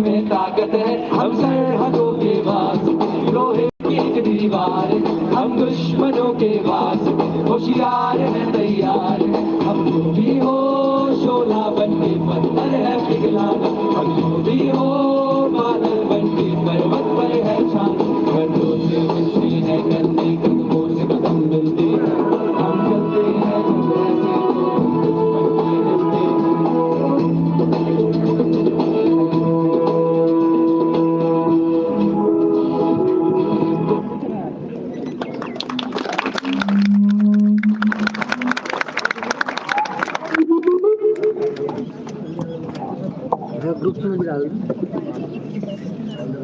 में ताकत है, हम सरहदों के वास्ते लोहे की एक दीवार, हम दुश्मनों के वास्ते होशियार है तैयार है, हम जो भी हो शोला बनके पत्थर है पिघलाना, हम जो भी हो बादल बनके पर्वत पर है छाना, कंधों से मिलते हैं कंधे, कदमों से कदम मिलते हैं, हम चलते हैं जैसे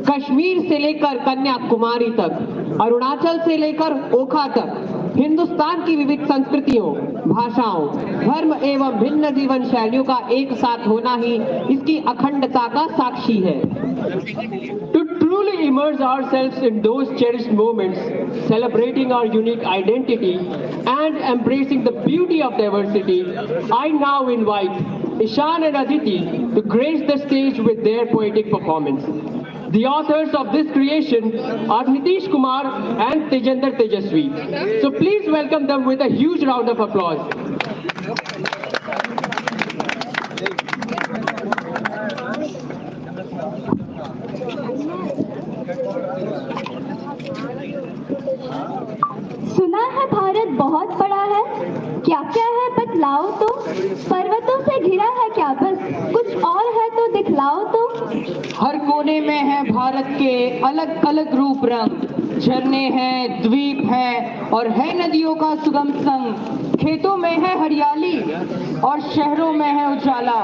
कश्मीर से लेकर कन्याकुमारी तक, अरुणाचल से लेकर ओखा तक, हिंदुस्तान की विविध संस्कृतियों, भाषाओं, धर्म एवं भिन्न जीवन शैलियों का एक साथ होना ही इसकी अखंडता का साक्षी है। To truly immerse ourselves in those cherished moments, celebrating our unique identity and embracing the beauty of diversity, I now invite Ishan and Aditi to grace the stage with their poetic performance. The authors of this creation are Nitish Kumar and Tejendra Tejaswi. So please welcome them with a huge round of applause. सुना है भारत बहुत बड़ा है, क्या क्या है बतलाओ तो, पर्वतों से घिरा है क्या बस, कुछ और है तो दिखलाओ तो। हर कोने में है भारत के अलग अलग रूप रंग, झरने हैं, द्वीप हैं और है नदियों का सुगम संग, खेतों में है हरियाली और शहरों में है उजाला,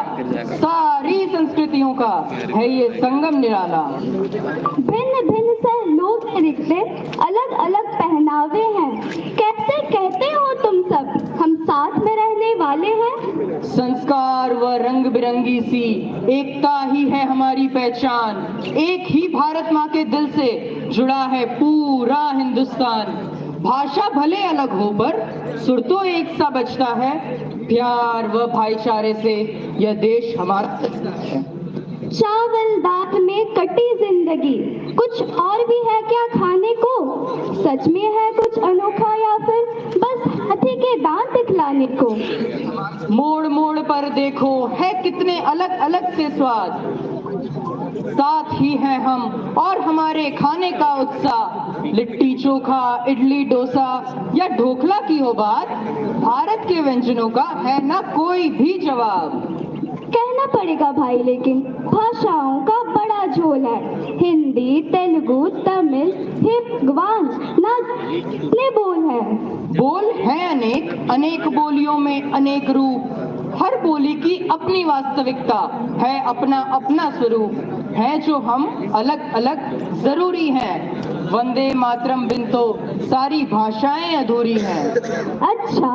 सारी संस्कृतियों का है ये संगम निराला। भिन्न भिन्न से लोग दिखते, अलग अलग पहनावे हैं, कैसे कहते हो तुम सब हम साथ में रहने वाले हैं। संस्कार व रंग बिरंगी सी एकता ही है हमारी पहचान, एक ही भारत माँ के दिल से जुड़ा है पूरा हिंदुस्तान। भाषा भले अलग हो पर सुर तो एक सा बजता है, प्यार व भाईचारे से यह देश हमारा सजता है। चावल दाल में कटी जिंदगी, कुछ और भी है क्या खाने को, सच में है कुछ अनोखा या फिर बस हाथी के दांत दिखलाने को। मोड़ मोड़ पर देखो है कितने अलग अलग से स्वाद, साथ ही हैं हम और हमारे खाने का उत्साह, लिट्टी चोखा, इडली डोसा या ढोकला की हो बात, भारत के व्यंजनों का है ना कोई भी जवाब। कहना पड़ेगा भाई लेकिन भाषाओं का बड़ा झोल है, हिंदी, तेलुगु, तमिल, हिब्बान ना कितने बोल हैं। बोल हैं अनेक, अनेक बोलियों में अनेक रूप, हर बोली की अपनी वास्तविकता है, अपना अपना स्वरूप है, जो हम अलग अलग जरूरी हैं। वंदे मातरम बिन तो सारी भाषाएं अधूरी हैं। अच्छा,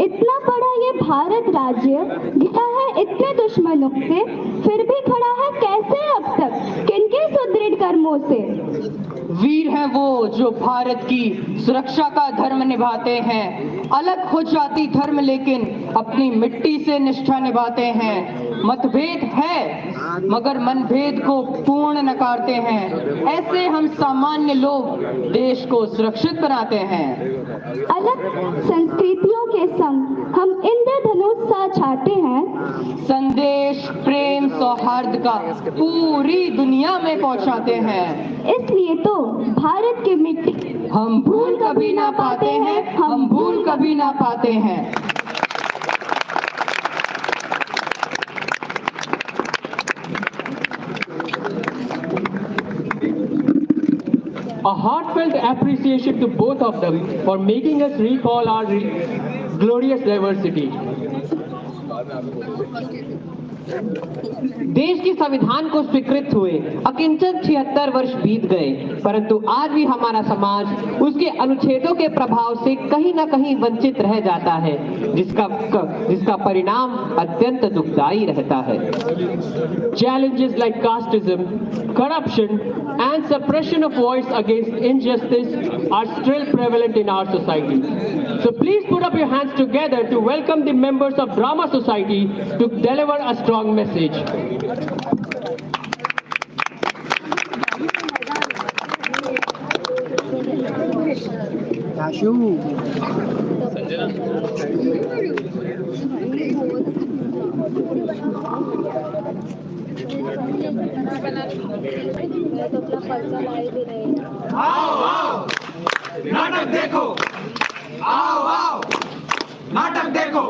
इतना बड़ा ये भारत राज्य घिरा है इतने दुश्मनों से, फिर भी खड़ा है कैसे अब तक, किनके सुदृढ़ कर्मों से। वीर हैं वो जो भारत की सुरक्षा का धर्म निभाते हैं, अलग हो जाती धर्म लेकिन अपनी मिट्टी से निष्ठा निभाते हैं। मतभेद है मगर मनभेद को पूर्ण नकारते हैं, ऐसे हम सामान्य लोग देश को सुरक्षित बनाते हैं। अलग संस्कृतियों के संग हम इंद्रधनुष सा छाते हैं, संदेश प्रेम सौहार्द का पूरी दुनिया में पहुंचाते हैं। इसलिए तो भारत की मिट्टी हम भूल कभी ना पाते हैं, हम भूल कभी ना पाते हैं। A heartfelt appreciation to both of them for making us recall our glorious diversity. देश की संविधान को स्वीकृत हुए अकिंचन 76 वर्ष बीत गए, परंतु आज भी हमारा समाज उसके अनुच्छेदों के प्रभाव से कहीं ना कहीं वंचित रह जाता है, जिसका परिणाम अत्यंत दुखदायी रहता है। Challenges like casteism, corruption and suppression of voice against injustice are still prevalent in our society. So please put up your hands together to welcome the members of Drama Society to deliver a strong message. आओ आओ नाटक देखो, आओ आओ नाटक देखो।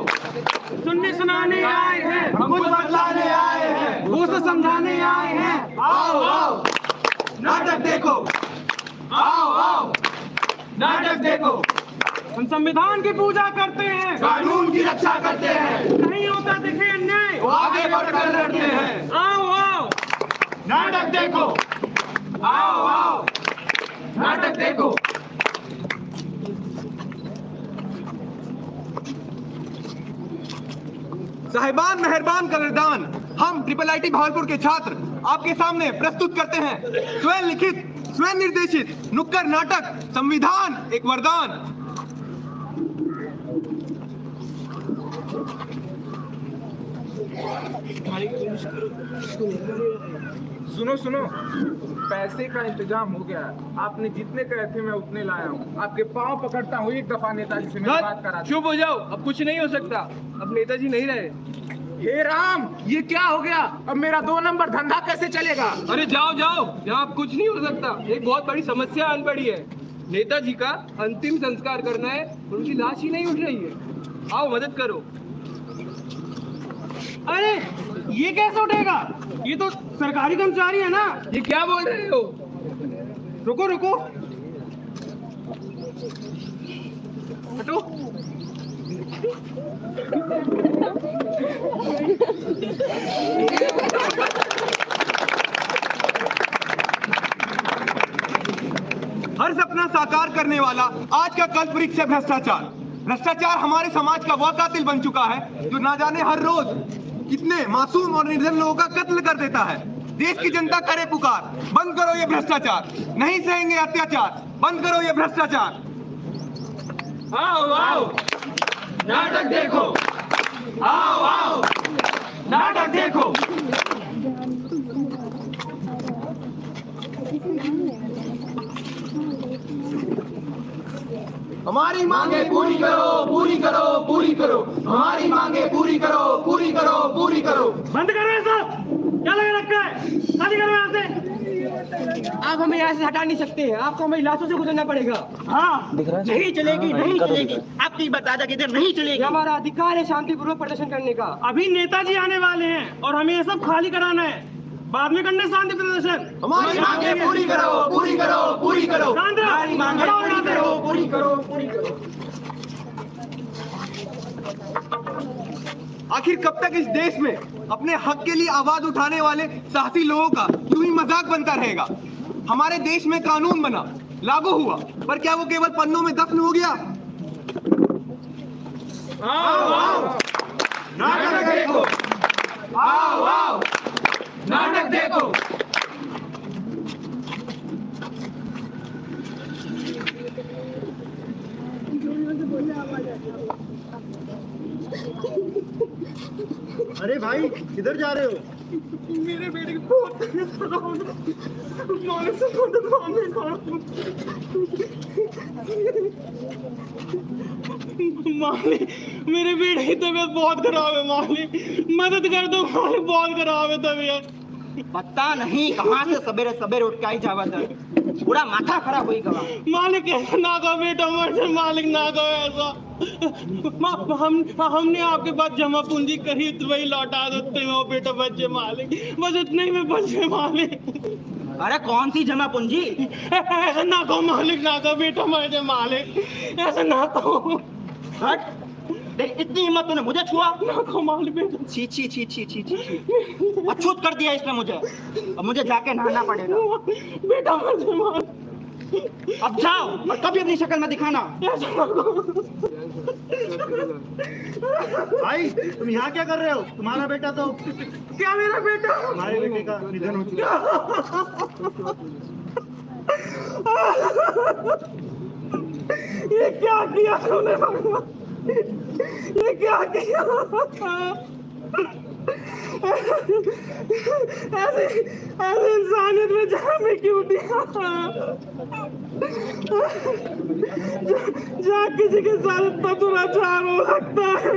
सुनने सुनाने आए हैं, कुछ बतलाने आए हैं, वो तो समझाने आए हैं। आओ आओ नाटक देखो, आओ आओ नाटक देखो। हम संविधान की पूजा करते हैं, कानून की रक्षा करते हैं, नहीं होता दिखे अन्याय, वो आगे बढ़कर लड़ते हैं। आओ आओ नाटक देखो, आओ आओ नाटक देखो। साहिबान मेहरबान कदरदान, हम IIIT भावलपुर के छात्र आपके सामने प्रस्तुत करते हैं स्वयं लिखित, स्वयं निर्देशित नुक्कड़ नाटक संविधान एक वरदान। सुनो सुनो, पैसे का इंतजाम हो गया है। आपने जितने कहे थे मैं उतने लाया हूँ। आपके पाँव पकड़ता हूँ, एक दफा नेताजी से मेरी बात करा। चुप हो जाओ, अब कुछ नहीं हो सकता, अब नेताजी नहीं रहे। हे राम, ये क्या हो गया? अब मेरा 2 नंबर धंधा कैसे चलेगा? अरे जाओ जाओ, यहाँ अब कुछ नहीं हो सकता। एक बहुत बड़ी समस्या आन पड़ी है। नेताजी का अंतिम संस्कार करना है, उनकी लाश ही नहीं उठ रही है। आओ मदद करो। अरे ये कैसे उठेगा? ये तो सरकारी कर्मचारी है ना। ये क्या बोल रहे हो? रुको रुको, हटो। हर सपना साकार करने वाला आज का कल्प वृक्ष है भ्रष्टाचार। भ्रष्टाचार हमारे समाज का वह कातिल बन चुका है जो ना जाने हर रोज कितने मासूम और निर्धन लोगों का कत्ल कर देता है। देश की जनता करे पुकार, बंद करो ये भ्रष्टाचार, नहीं सहेंगे अत्याचार, बंद करो ये भ्रष्टाचार। आओ आओ नाटक देखो, आओ आओ नाटक देखो। हमारी मांगे पूरी करो, पूरी करो, पूरी करो। हमारी मांगे पूरी करो, पूरी करो, पूरी करो। बंद करो ये सब, क्या लगा रखा है? शादी करो यहाँ से। आप हमें यहाँ से हटा नहीं सकते, आपको हमें इलाकों से गुजरना पड़ेगा। हाँ, नहीं चलेगी, नहीं चलेगी। आपकी बात आजा किधर नहीं चलेगी। ये हमारा अधिकार है शांतिपूर्वक प्रदर्शन करने का। अभी नेताजी आने वाले हैं और हमें ये सब खाली कराना है, बाद में करने शांति प्रदर्शन। हमारी मांगे पूरी करो, पूरी करो, पूरी करो। शांत रहो। हमारी मांगे हटाओ पूरी यहाँ से। करो, पूरी करो, पूरी करो। आखिर कब तक इस देश में अपने हक के लिए आवाज उठाने वाले साहसी लोगों का यूं ही मजाक बनता रहेगा? हमारे देश में कानून बना, लागू हुआ, पर क्या वो केवल पन्नों में दफन हो गया? आओ आओ नाटक देखो, आओ आओ नाटक देखो। अरे भाई, किधर जा रहे हो? मेरे बेटे की बहुत मालिक से मालिक, मेरे बेटे की तबीयत बहुत खराब है मालिक, मदद कर दो मालिक, बहुत खराब है तबीयत। पता नहीं कहाँ से सवेरे सवेरे उठ के आई जावत है, पूरा माथा खराब हुई गवा। मालिक ऐसा ना कहो बेटा, मत मालिक ना कहो ऐसा। हमने आपके पास जमा पूंजी करी तो वही लौटा देते हो बेटा, बच्चे मालिक, बस इतने ही में बचे मालिक। अरे कौन सी जमा पूंजी? ऐसा ना कहो मालिक, ना कहो बेटा, बच्चे मालिक, ऐसा ना कहो। हट, देख इतनी हिम्मत तूने मुझे छुआ? ना कहो मालिक बेटा। छी छी छी छी छी छी छी, अछूत कर दिया इसने मुझे। अब मुझे जाके नहाना पड़ेगा। बेटा बच्चे मालिक, अब जाओ और कभी अपनी शक्ल में दिखाना। ऐसा ना कहो। भाई तुम यहाँ क्या कर रहे हो? तुम्हारा बेटा तो क्या मेरा बेटा? हमारे बेटे का निधन हो चुका ये क्या किया तूने भगवान? ये क्या किया? ऐसे इंसानियत में जहाँ मैं क्यों दिया जहाँ किसी के साथ इतना दुराचार हो सकता है।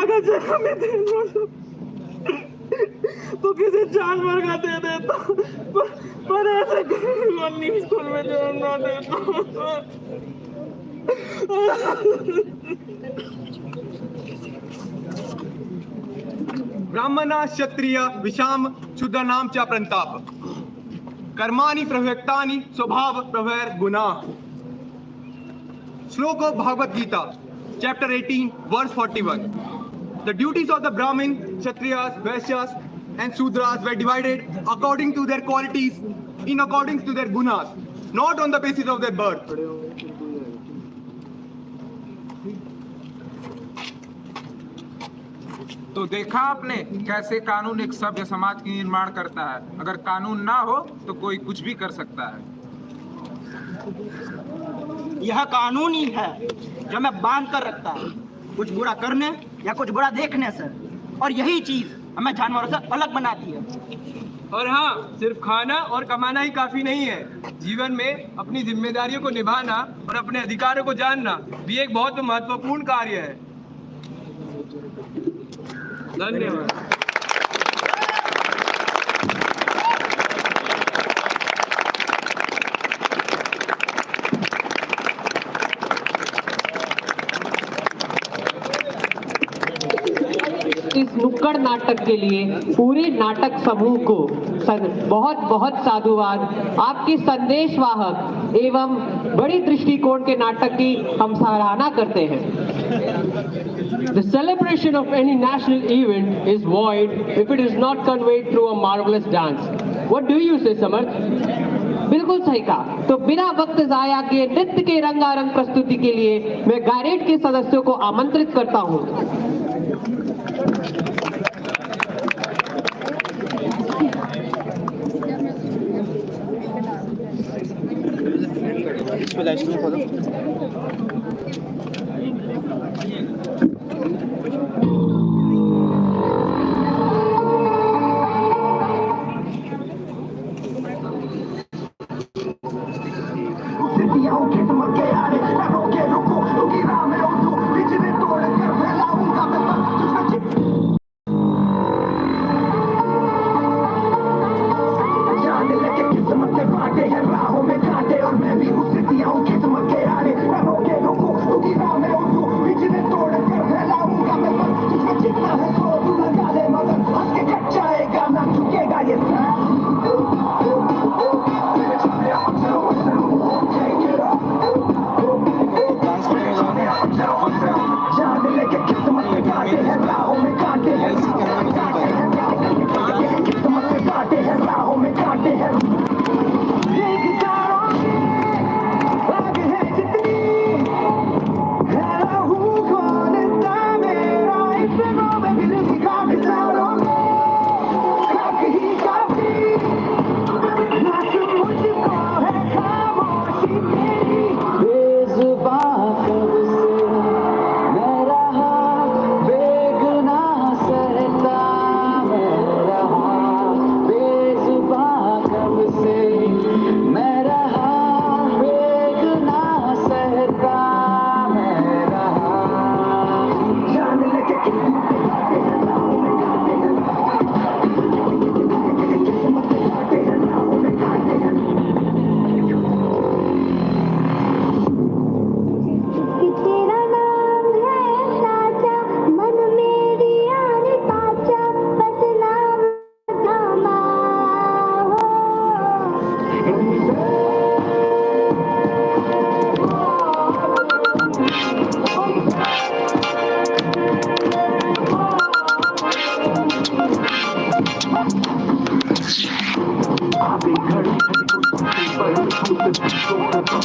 अगर जगह में दे दो तो किसी जानवर का दे देता, पर ऐसे गवर्नमेंट स्कूल में जन्म ना देता। ब्राह्मणा क्षत्रिय विषाम शूद्राणाम च प्रताप कर्माणि प्रव्यक्तानि स्वभाव प्रभैर गुना। श्लोक of Bhagavad Gita, chapter 18, verse 41. The duties of the Brahmin, Kshatriyas, Vaishyas and Shudras were divided according to their qualities, in accordance to their gunas, not on the basis of their birth. तो देखा आपने कैसे कानून एक सभ्य समाज की निर्माण करता है। अगर कानून ना हो तो कोई कुछ भी कर सकता है। यह कानून ही है जो हमें बांध कर रखता है, कुछ बुरा करने या कुछ बुरा देखने से, और यही चीज हमें जानवरों से अलग बनाती है। और हाँ, सिर्फ खाना और कमाना ही काफी नहीं है। जीवन में अपनी जिम्मेदारियों को निभाना और अपने अधिकारों को जानना भी एक बहुत महत्वपूर्ण कार्य है। धन्यवाद। इस नुक्कड़ नाटक के लिए पूरे नाटक समूह को बहुत बहुत साधुवाद। आपके संदेशवाहक एवं बड़ी दृष्टिकोण के नाटक की हम सराहना करते हैं। The celebration of any national event is void if it is not conveyed through a marvelous dance. What do you say, Samarth? बिल्कुल सही कहा। तो बिना वक्त जाया किए नृत्य के रंगारंग प्रस्तुति के लिए मैं गायरेट के सदस्यों को आमंत्रित करता हूँ।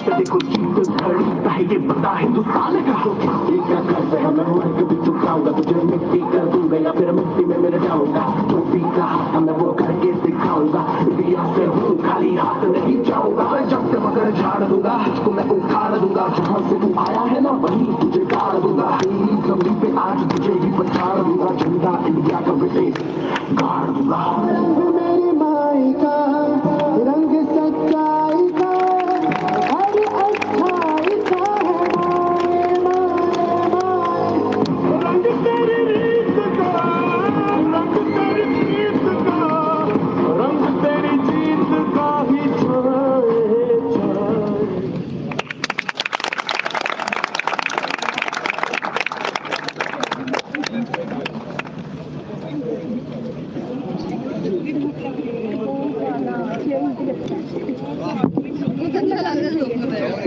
देखो जीत खड़ी है ये बता हिंदुस्तान का ये क्या कर रहा मैं मर कभी चुकाऊंगा तुझे मिट्टी कर दूंगा या फिर मिट्टी में मिल जाऊंगा जो भी कहा मैं वो करके दिखाऊंगा इंडिया से हूँ खाली हाथ नहीं जाऊंगा मैं जब तक मगर झाड़ दूंगा तुझको मैं उखाड़ दूंगा जहाँ से तू आया है ना वहीं तुझे गाड़ गाड़ दूंगा जमीन पे आज तुझे ही पछाड़ दूंगा झंडा इंडिया का बेटे गाड़ दूंगा रंग मेरी माई का रंग सच्चाई का हर अच्छाई का है रंग तेरी रीत का रंग तेरी जीत का रंग तेरी जीत का ही छाए छाए।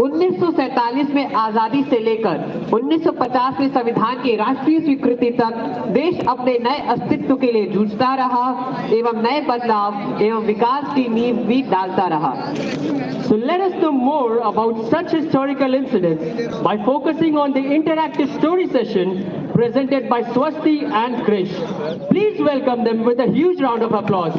उन्नीस सौ 1947 में आजादी से लेकर 1950 में संविधान की राष्ट्रीय स्वीकृति तक देश अपने नए अस्तित्व के लिए जूझता रहा एवं नए बदलाव एवं विकास की नींव भी डालता रहा। So let us know more about such historical incidents by focusing on the interactive story session presented by Swasti and Krish. Please welcome them with a huge round of applause.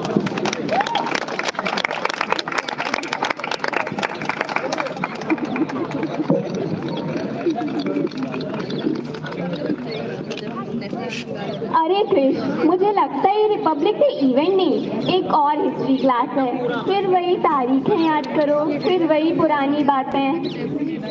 अरे क्रिश, मुझे लगता है ये रिपब्लिक डे इवेंट नहीं एक और history class है। फिर वही तारीखें याद करो, फिर वही पुरानी बातें।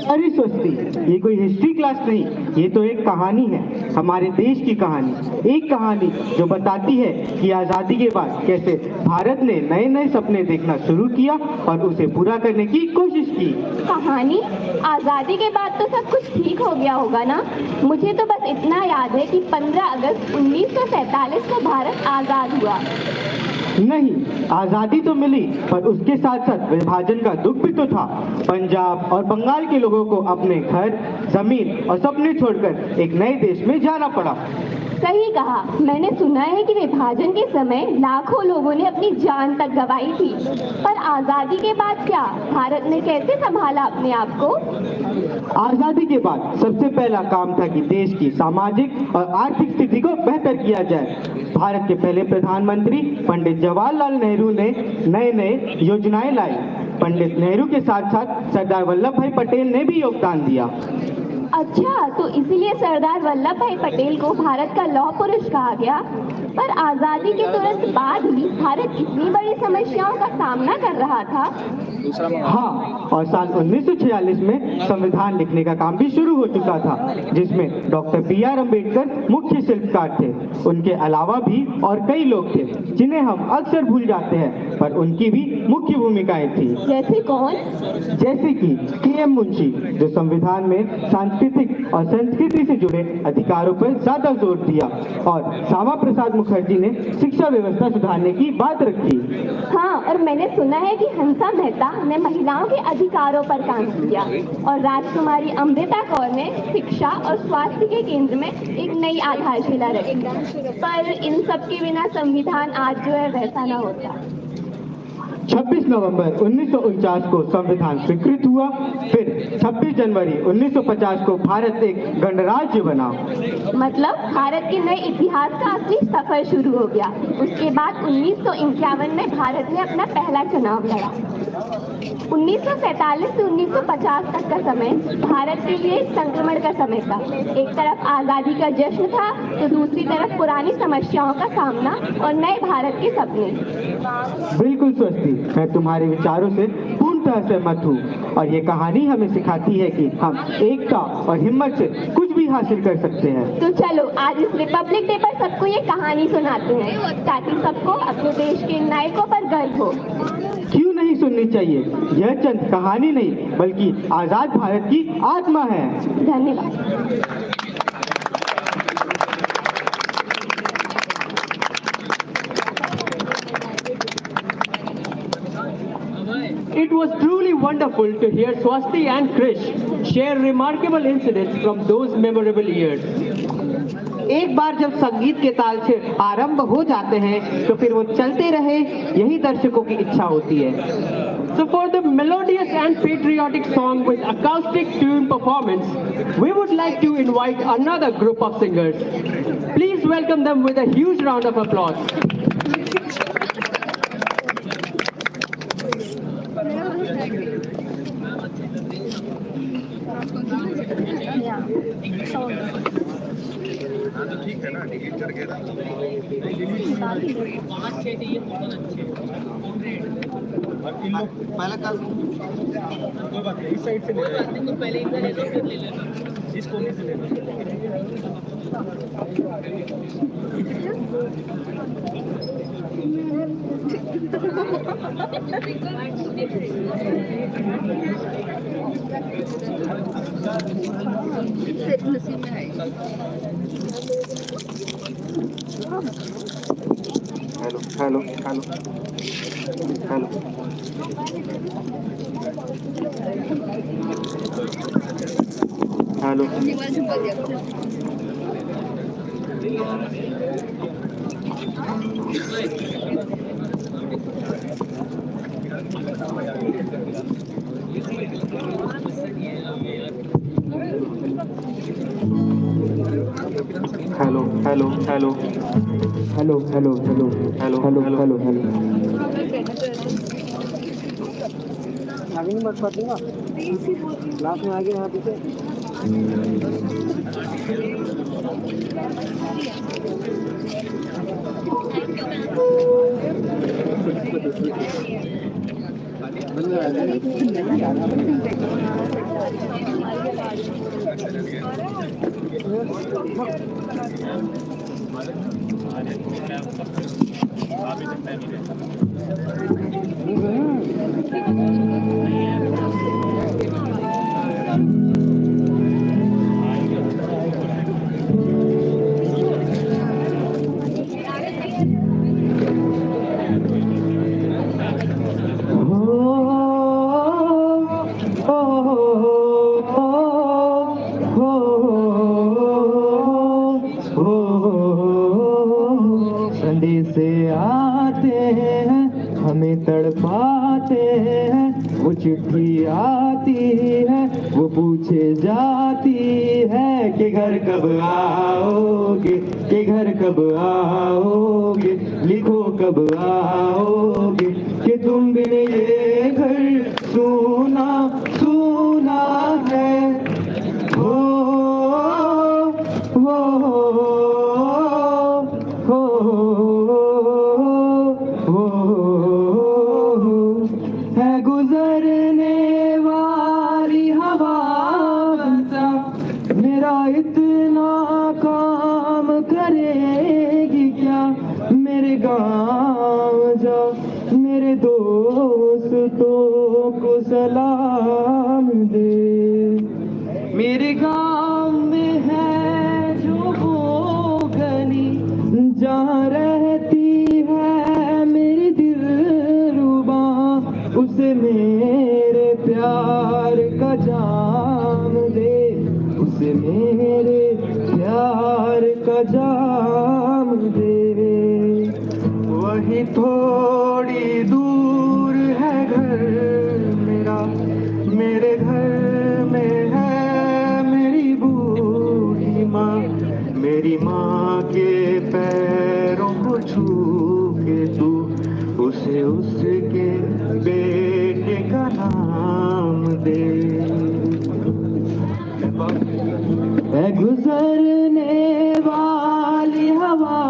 अरे स्वस्ति, ये कोई हिस्ट्री क्लास नहीं, ये तो एक कहानी है, हमारे देश की कहानी। एक कहानी जो बताती है कि आजादी के बाद कैसे भारत ने नए नए सपने देखना शुरू किया और उसे पूरा करने की कोशिश की। कहानी? आजादी के बाद तो सब कुछ ठीक हो गया होगा ना? मुझे तो बस इतना याद है कि 15 अगस्त 1947 को भारत आजाद हुआ। नहीं, आजादी तो मिली, पर उसके साथ साथ विभाजन का दुख भी तो था। पंजाब और बंगाल के लोगों को अपने घर, जमीन और सपने छोड़कर एक नए देश में जाना पड़ा। सही कहा। मैंने सुना है कि विभाजन के समय लाखों लोगों ने अपनी जान तक गंवाई थी। पर आजादी के बाद क्या? भारत ने कैसे संभाला अपने आप को? आजादी के बाद सबसे पहला काम था कि देश की सामाजिक और आर्थिक स्थिति को बेहतर किया जाए। भारत के पहले प्रधानमंत्री पंडित जवाहरलाल नेहरू ने नए नए योजनाएं लाई। पंडित नेहरू के साथ साथ सरदार वल्लभ भाई पटेल ने भी योगदान दिया। अच्छा, तो इसीलिए सरदार वल्लभ भाई पटेल को भारत का लौह पुरुष कहा गया। पर आजादी के तुरंत बाद ही भारत इतनी बड़ी समस्याओं का सामना कर रहा था। हाँ, और साल 1946 में संविधान लिखने का काम भी शुरू हो चुका था, जिसमें डॉक्टर B.R. अम्बेडकर मुख्य शिल्पकार थे। उनके अलावा भी और कई लोग थे जिन्हें हम अक्सर भूल जाते हैं, पर उनकी भी मुख्य भूमिकाएं थी। जैसे कौन? जैसे कि K.M. मुंशी, जो संविधान में सांस्कृतिक और संस्कृति से जुड़े अधिकारों पर ज्यादा जोर दिया, और श्यामा प्रसाद मुखर्जी ने शिक्षा व्यवस्था सुधारने की बात रखी। हाँ, और मैंने सुना है कि हंसा मेहता ने महिलाओं के अधिकारों पर काम किया और राजकुमारी अमृता कौर ने शिक्षा और स्वास्थ्य के केंद्र में एक नई आधारशिला रखी। पर इन सब के बिना संविधान आज जो है वैसा ना होता। 26 नवंबर 1949 को संविधान स्वीकृत हुआ। फिर 26 जनवरी 1950 को भारत एक गणराज्य बना। मतलब भारत के नए इतिहास का असली सफर शुरू हो गया। उसके बाद 1951 में भारत ने अपना पहला चुनाव लड़ा। 1947 से 1950 तक का समय भारत के लिए संक्रमण का समय था। एक तरफ आजादी का जश्न था, तो दूसरी तरफ पुरानी समस्याओं का सामना और नए भारत के सपने। बिल्कुल स्वस्ति, मैं तुम्हारे विचारों से पूर्णतः सहमत हूँ, और ये कहानी हमें सिखाती है कि हम एकता और हिम्मत से कुछ भी हासिल कर सकते हैं। तो चलो आज इस रिपब्लिक डे पर सबको ये कहानी सुनाते हैं, ताकि सबको अपने देश के नायकों पर गर्व हो। क्यों नहीं सुननी चाहिए? यह चंद कहानी नहीं, बल्कि आजाद भारत की आत्मा है। धन्यवाद। It was truly wonderful to hear Swasti and Krish share remarkable incidents from those memorable years. एक बार जब संगीत के ताल से आरंभ हो जाते हैं तो फिर वो चलते रहे, यही दर्शकों की इच्छा होती है। So for the melodious and patriotic song with acoustic tune performance, we would like to invite another group of singers. Please welcome them with a huge round of applause. ठीक है ना, डिलीट करके ना। पहले कल इस साइड से ले पहले इधर ले लो, फिर ले लेना, इस कोने से ले लो। Hello hello hello hello hello hello hello hello hello hello hello hello hello hello hello आगे नहीं बढ़ पाते ना, लास्ट में आगे यहाँ पीछे। संदेशे आते हैं हमें तड़पाते हैं, वो चिट्ठी आती है वो पूछे जाती है कि घर कब आओगे, कि घर कब आओगे, लिखो कब आओगे, कि तुम बिन ये घर सुना सुना है। हो है गुजरने वाली हवा बनता, मेरा इतना काम करेगी क्या, मेरे गाँव जा मेरे दोस्तों को सलाम दे। मेरे गाँव में है जो वो गली जहाँ रहती है मेरी दिलरुबा, उसे मेरे प्यार का जाम दे, उसे मेरे प्यार का जाम दे। वही थोड़ी दूर है घर मेरा, मेरे घर में है मेरी बूढ़ी माँ, मेरी माँ के पैरों को छू के तू उसे उसके बेटे का नाम दे। है गुजरने वाली हवा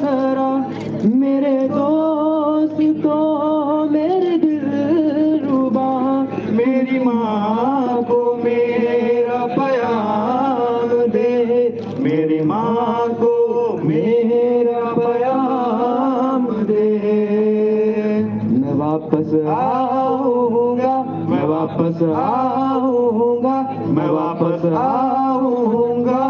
जरा मेरे दोस्तों मेरे दिलरुबा, मेरी माँ को मेरा प्याम दे, मेरी माँ को मेरा प्याम दे। मैं वापस आऊँगा, मैं वापस आऊँगा, मैं वापस आऊँगा।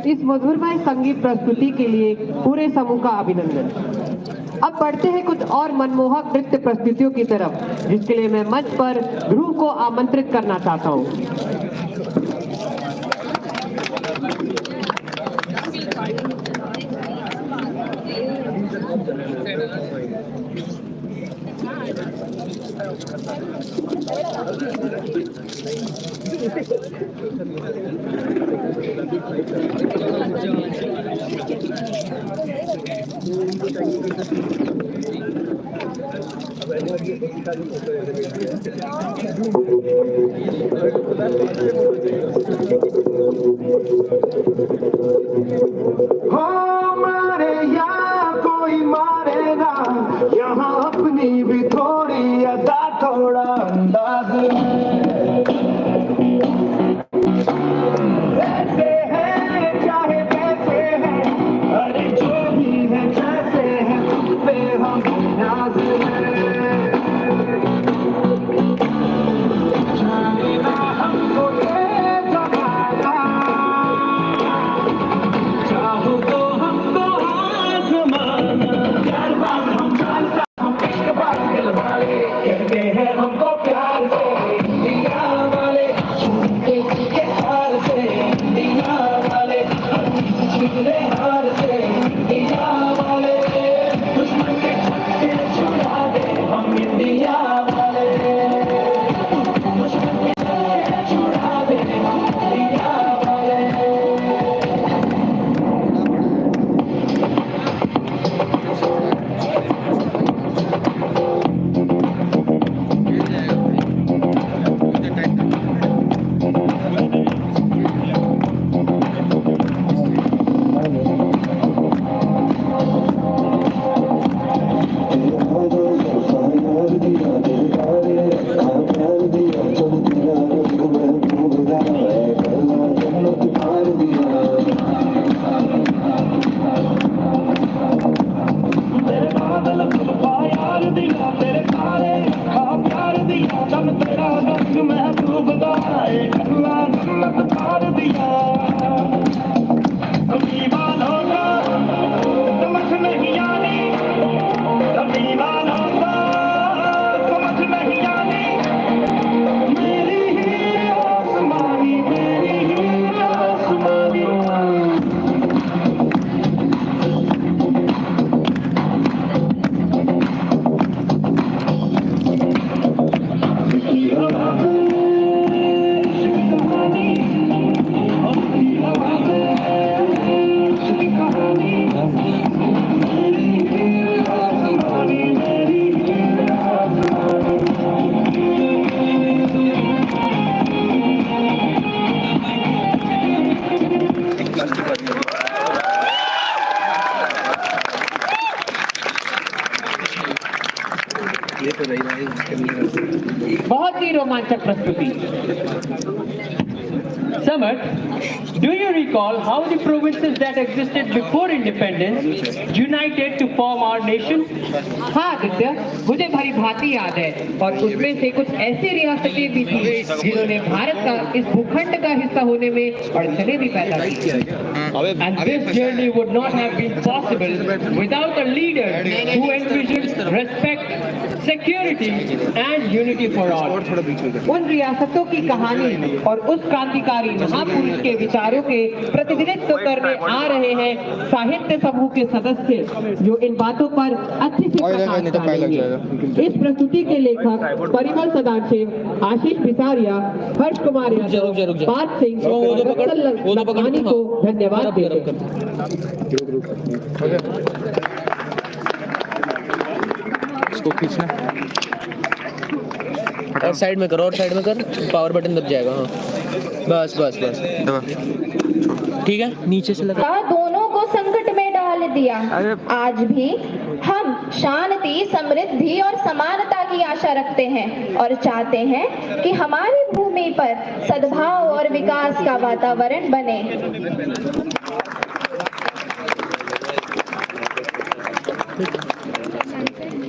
इस मधुरमय संगीत प्रस्तुति के लिए पूरे समूह का अभिनंदन। अब बढ़ते हैं कुछ और मनमोहक नृत्य प्रस्तुतियों की तरफ, जिसके लिए मैं मंच पर ध्रुव को आमंत्रित करना चाहता हूँ। मारे या कोई मारे ना, यहाँ अपनी भी थोड़ी अदा थोड़ा अंदाज ऐसे हैं चाहे कैसे हैं, अरे जो भी है जैसे हैं तुम पे हम नाज हैं। जाने ना हमको ये जमाना, चाहो तो हमको आज़माना। प्यार बात हम जानता, हम इश्क बात दिल वाले, कहते हैं हमको प्यार से दिया वाले, छूटे के हार से दिया वाले, छूटे हार से दिया वाले, दुश्मन के छक्के छुड़ा दे हम इंडिया वाले, दुश्मन के छक्के छुड़ा दे हम इंडिया वाले। बहुत ही रोमांचक प्रस्तुति। Samad, do you recall how the provinces that existed before independence united to form our nation? हाँ आदित्य, मुझे भली भांति याद है, और उसमें से कुछ ऐसी रियासतें भी थी जिन्होंने भारत का इस भूखंड का हिस्सा होने में अड़चनें भी पैदा की। And this journey would not have been possible without a leader who envisioned respect, security and unity for all. उन रियासतों की कहानी और उस क्रांतिकारी महापुरुष के विचारों के प्रतिनिधित्व करने आ रहे हैं साहित्य समूह के सदस्य, जो इन बातों पर अच्छे से प्रकाश डालेंगे। इस प्रस्तुति के लेखक परिमल सदाशिव, आशीष बिसारिया, हर्ष कुमार यादव, पार्थ सिंह और वत्सल लखमानी को धन्यवाद देते हैं। इसको खींचना और साइड में कर, और साइड में कर, पावर बटन दब जाएगा। हाँ बस बस बस ठीक है, नीचे से लगा। दोनों को संकट में डाल दिया। आज भी हम शांति, समृद्धि और समानता की आशा रखते हैं और चाहते हैं कि हमारी भूमि पर सद्भाव और विकास का वातावरण बने।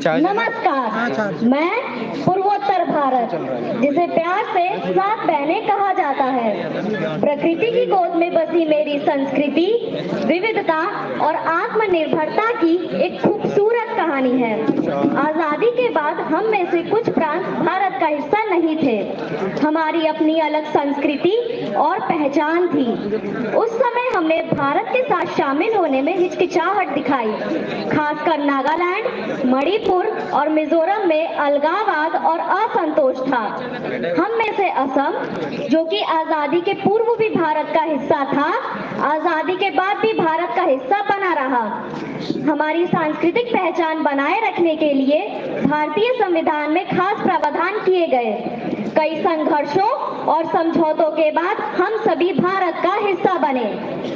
नमस्कार, मैं पूर्वोत्तर भारत, जिसे प्यार से सात बहनें कहा जाता है, प्रकृति की गोद में बसी मेरी संस्कृति, विविधता और आत्मनिर्भरता की एक खूबसूरत कहानी है। आजादी के बाद हम में से कुछ प्रांत भारत का हिस्सा नहीं थे। हमारी अपनी अलग संस्कृति और पहचान थी। उस समय हमने भारत के साथ शामिल होने में हिचकिचाहट दिखाई, खासकर नागालैंड, मणिपुर और मिजोरम में अलगाववाद और असंतोष था। हम में से असम, जो कि आजादी के पूर्व भी भारत का हिस्सा था, आजादी के बाद भी भारत का हिस्सा बना रहा। हमारी सांस्कृतिक पहचान बनाए रखने के लिए भारतीय संविधान में खास प्रावधान किए गए। कई संघर्षों और समझौतों के बाद हम सभी भारत का हिस्सा बने।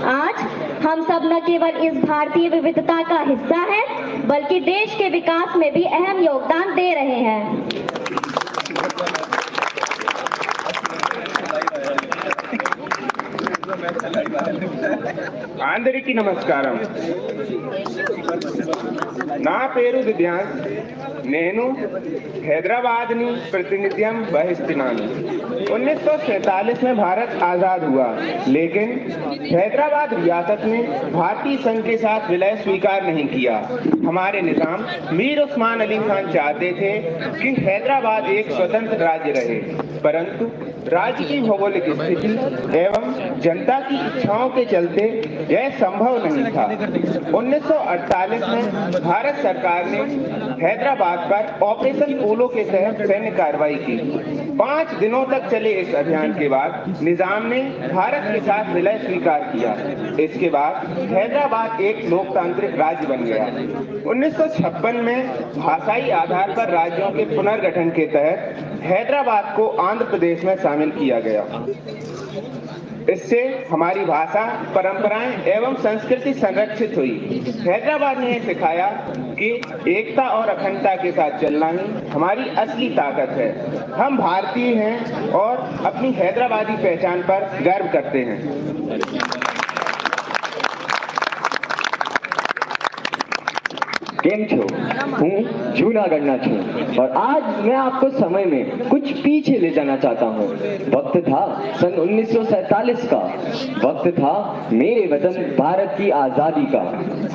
आज हम सब न केवल इस भारतीय विविधता का हिस्सा हैं, बल्कि देश के विकास में भी अहम योगदान दे रहे हैं। అందరికీ నమస్కారం. నా పేరు దివ్యాంశ్. నేను हैदराबाद नी प्रतिनिधियम वहिస్తున్నాను. 1947 में भारत आजाद हुआ, लेकिन हैदराबाद रियासत ने भारतीय संघ के साथ विलय स्वीकार नहीं किया। हमारे निजाम मीर उस्मान अली खान चाहते थे कि हैदराबाद एक स्वतंत्र राज्य रहे, परंतु राज्य की भौगोलिक स्थिति एवं जनता की इच्छाओं के चलते यह संभव नहीं था। 1948 में भारत सरकार ने हैदराबाद पर ऑपरेशन पोलो के तहत सैन्य कार्रवाई की। 5 दिनों तक चले इस अभियान के बाद निजाम ने भारत के साथ विलय स्वीकार किया। इसके बाद हैदराबाद एक लोकतांत्रिक राज्य बन गया। 1956 में भाषाई आधार पर राज्यों के पुनर्गठन के तहत हैदराबाद को आंध्र प्रदेश में शामिल किया गया। इससे हमारी भाषा, परंपराएं एवं संस्कृति संरक्षित हुई। हैदराबाद ने सिखाया कि एकता और अखंडता के साथ चलना ही हमारी असली ताकत है। हम भारतीय हैं और अपनी हैदराबादी पहचान पर गर्व करते हैं। केम छो? हूँ जूनागढ़ना छू और आज मैं आपको समय में कुछ पीछे ले जाना चाहता हूँ। वक्त था सन 1947 का, वक्त था मेरे वतन भारत की आजादी का।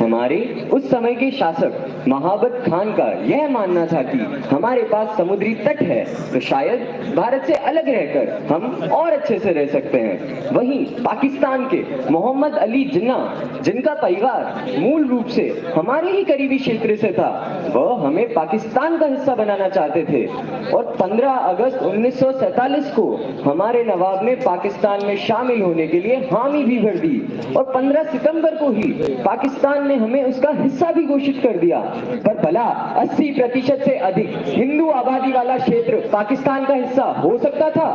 हमारे उस समय के शासक महाबत खान का यह मानना था कि हमारे पास समुद्री तट है तो शायद भारत से अलग रहकर हम और अच्छे से रह सकते हैं। वहीं पाकिस्तान के मोहम्मद अली जिन्ना, जिनका परिवार मूल रूप से हमारे ही करीबी क्षेत्र से था, वह हमें पाकिस्तान का हिस्सा बनाना चाहते थे और 15 अगस्त 1947 को हमारे नवाब ने पाकिस्तान में शामिल होने के लिए हामी भी भर दी और 15 सितंबर को ही पाकिस्तान ने हमें उसका हिस्सा भी घोषित कर दिया। पर भला 80% से अधिक हिंदू आबादी वाला क्षेत्र पाकिस्तान का हिस्सा हो सकता था?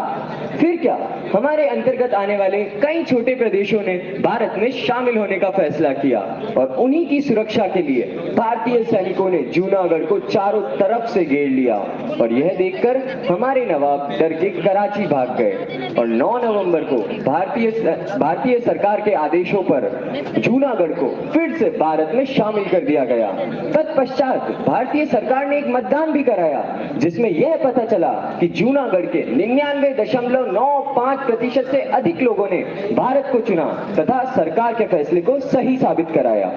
फिर क्या हमारे अंतर्गत आने वाले कई छोटे प्रदेशों ने भारत में शामिल होने का फैसला किया और उन्हीं की सुरक्षा के लिए भारतीय सैनिकों ने जूनागढ़ को चारों तरफ से घेर लिया और यह देखकर हमारे नवाब डर के कराची भाग गए और 9 नवंबर को भारतीय सरकार के आदेशों पर जूनागढ़ को फिर से भारत में शामिल कर दिया गया। तत्पश्चात भारतीय सरकार ने एक मतदान भी कराया जिसमें यह पता चला कि जूनागढ़ के 99.95% से अधिक लोगों ने भारत को चुना तथा सरकार के फैसले को सही साबित कराया।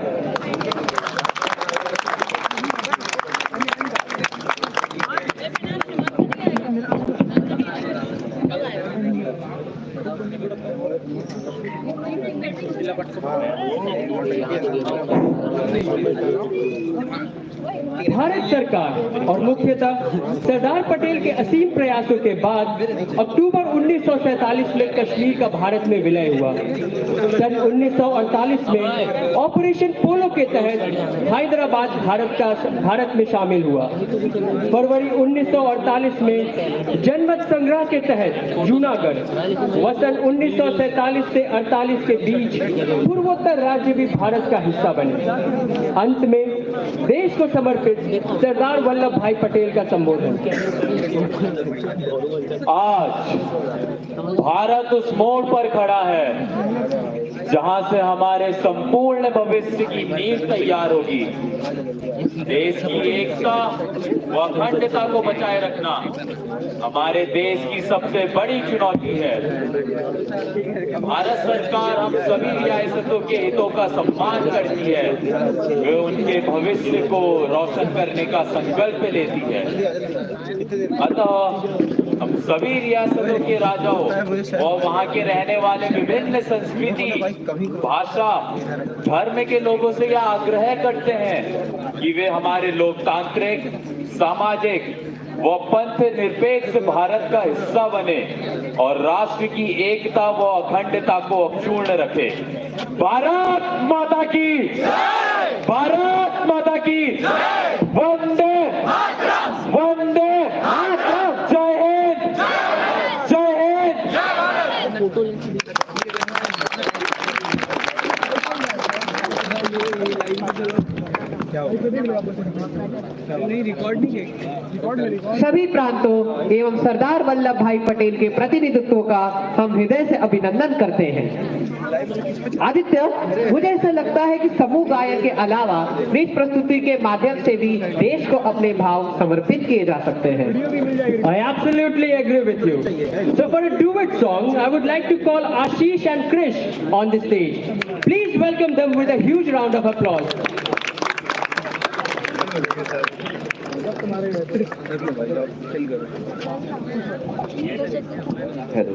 भारत सरकार और मुख्यतः सरदार पटेल के असीम प्रयासों के बाद अक्टूबर 1947 में कश्मीर का भारत में विलय हुआ। सन 1948 में ऑपरेशन पोलो के तहत हैदराबाद भारत में शामिल हुआ। फरवरी 1948 में जनमत संग्रह के तहत जूनागढ़ वसन 1947 से 48 के बीच पूर्वोत्तर राज्य भी भारत का हिस्सा बने। अंत में देश को समर्पित सरदार वल्लभ भाई पटेल का संबोधन। आज भारत उस मोड़ पर खड़ा है जहां से हमारे संपूर्ण भविष्य की नींव तैयार होगी। देश की एकता व अखंडता को बचाए रखना हमारे देश की सबसे बड़ी चुनौती है। भारत सरकार हम सभी रियासतों के हितों का सम्मान करती है, वे उनके भविष्य को रोशन करने का संकल्प लेती है। अतः हम सभी रियासतों के राजाओं और वहाँ के रहने वाले विभिन्न संस्कृति, भाषा, धर्म के लोगों से यह आग्रह करते हैं कि वे हमारे लोकतांत्रिक, सामाजिक व पंथ निरपेक्ष भारत का हिस्सा बने और राष्ट्र की एकता व अखंडता को अक्षुण्ण रखे। भारत माता की, भारत माता की, वंदे वंदे, जय हिंद, जय हिंद। सभी प्रांतों एवं सरदार वल्लभ भाई पटेल के प्रतिनिधित्व का हम हृदय से अभिनंदन करते हैं। आदित्य, मुझे ऐसा लगता है कि समूह गायन के अलावा नृत्य प्रस्तुति के माध्यम से भी देश को अपने भाव समर्पित किए जा सकते हैं। I absolutely agree with you. So for a duet song, I would like to call Ashish and Krish on the stage. Please welcome them with a huge round of applause. Hello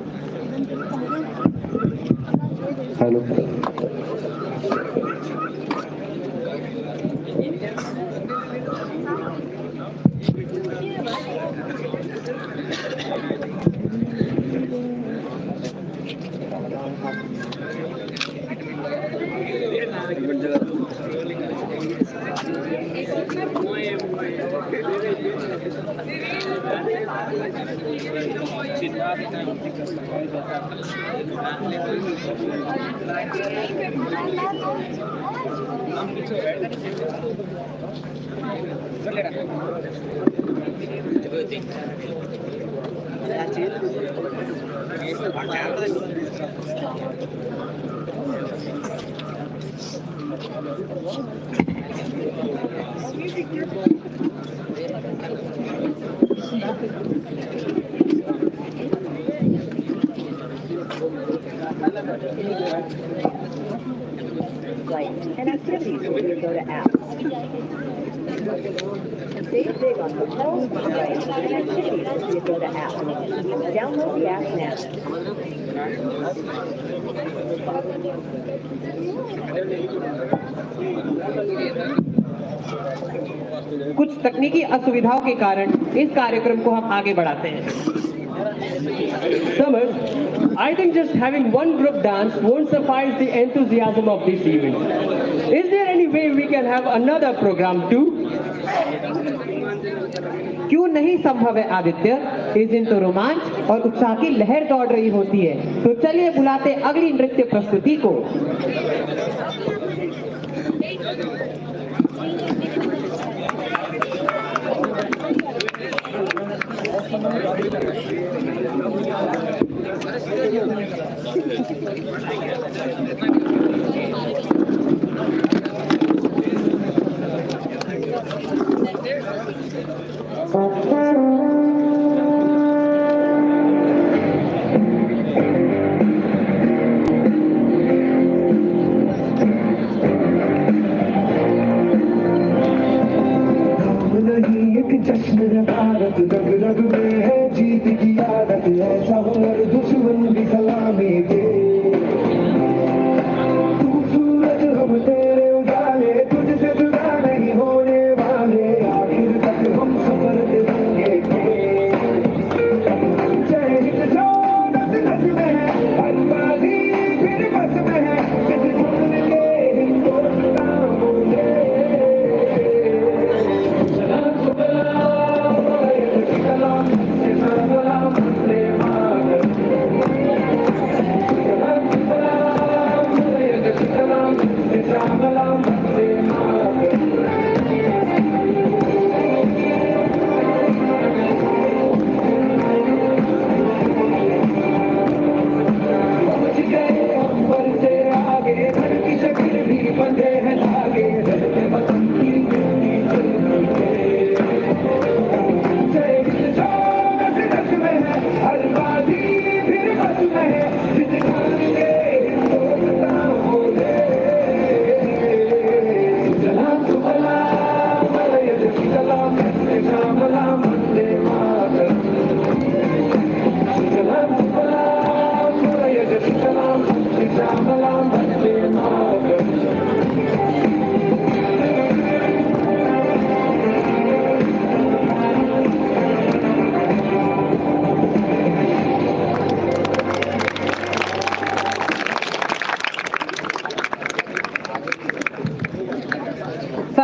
And activities will go to apps. Save big on hotels, flights, and activities will go to apps. Download the app कुछ तकनीकी असुविधाओं के कारण इस कार्यक्रम को हम आगे बढ़ाते हैं। Samar, I think just having one group dance won't suffice the enthusiasm of this event. Is there any way we can have another program too? क्यों नहीं संभव है आदित्य? इस दिन तो रोमांच और उत्साह की लहर दौड़ रही होती है। तो चलिए बुलाते अगली नृत्य प्रस्तुति को। भारत रग रग में है जीत की आदत, ऐसा हर दुश्मन भी सलामी दे। तू सूरज हम तेरे उजाले, तुझसे जुदा नहीं होने वाले, आखिर तक हम सफर देंगे। जय हिंद जो नस नस में है, हर बाजी फिर बस में है, जिस सुन के हिंदुस्तान बोले। सलाम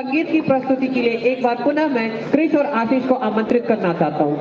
संगीत की प्रस्तुति के लिए एक बार पुनः मैं क्रिश और आशीष को आमंत्रित करना चाहता हूँ।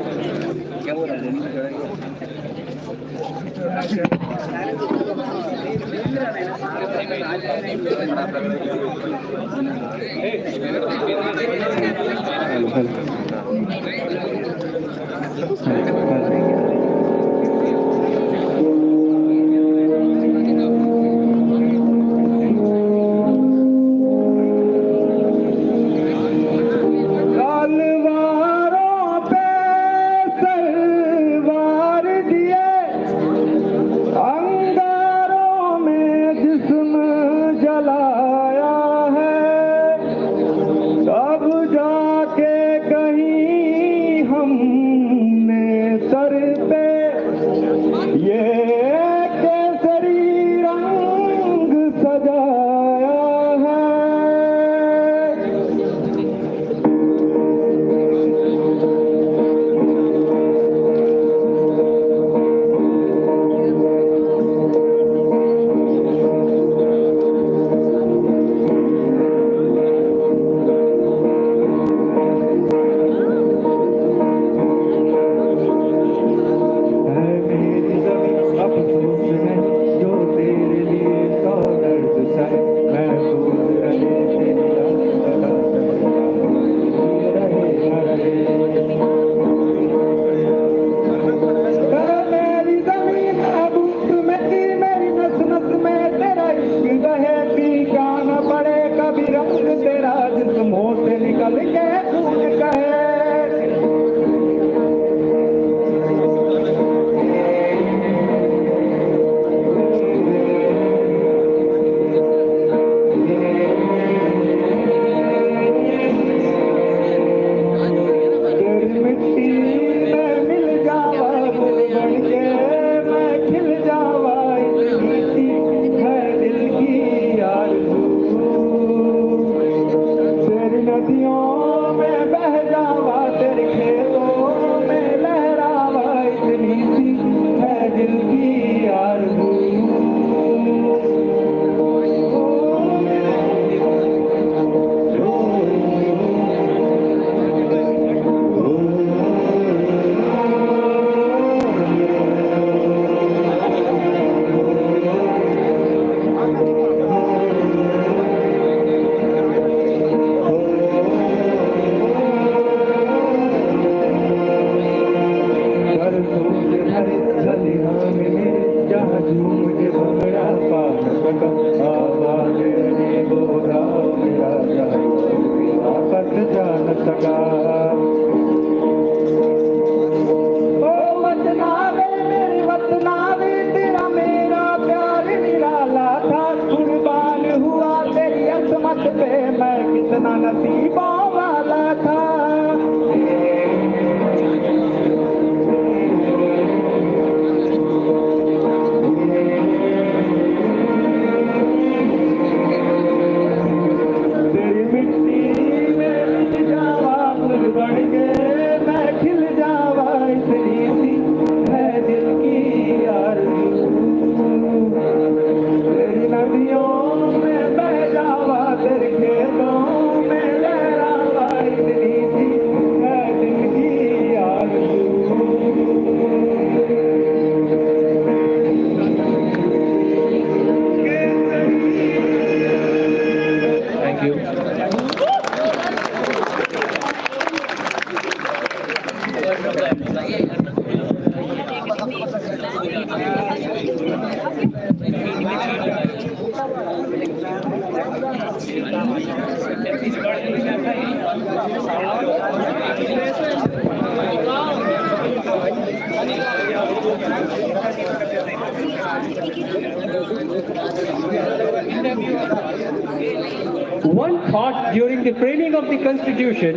One thought during the framing of the Constitution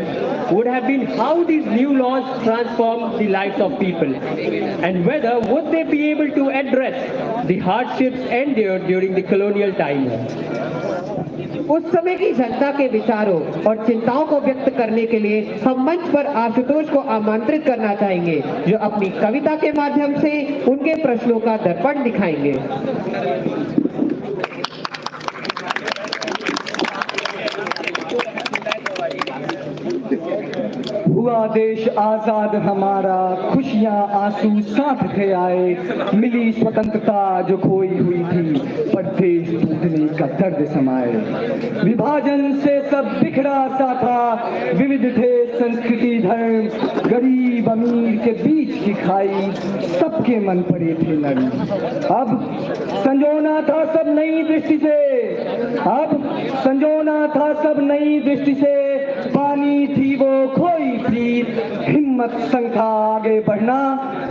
would have been how these new laws transform the lives of people and whether would they be able to address the hardships endured during the colonial time. उस समय की जनता के विचारों और चिंताओं को व्यक्त करने के लिए हम मंच पर आशुतोष को आमंत्रित करना चाहेंगे, जो अपनी कविता के माध्यम से उनके प्रश्नों का दर्पण दिखाएंगे। हुआ देश आजाद हमारा, खुशियां आंसू साथ थे आए, मिली स्वतंत्रता जो खोई हुई थी, पर देश टूटने का दर्द समाए। विभाजन से सब बिखरा सा था, विविध थे संस्कृति धर्म, गरीब अमीर के बीच की खाई, सबके मन पड़े थे नरम। अब संजोना था सब नई दृष्टि से, अब संजोना था सब नई दृष्टि से, पानी थी वो खोई थी, हिम्मत संग था आगे बढ़ना,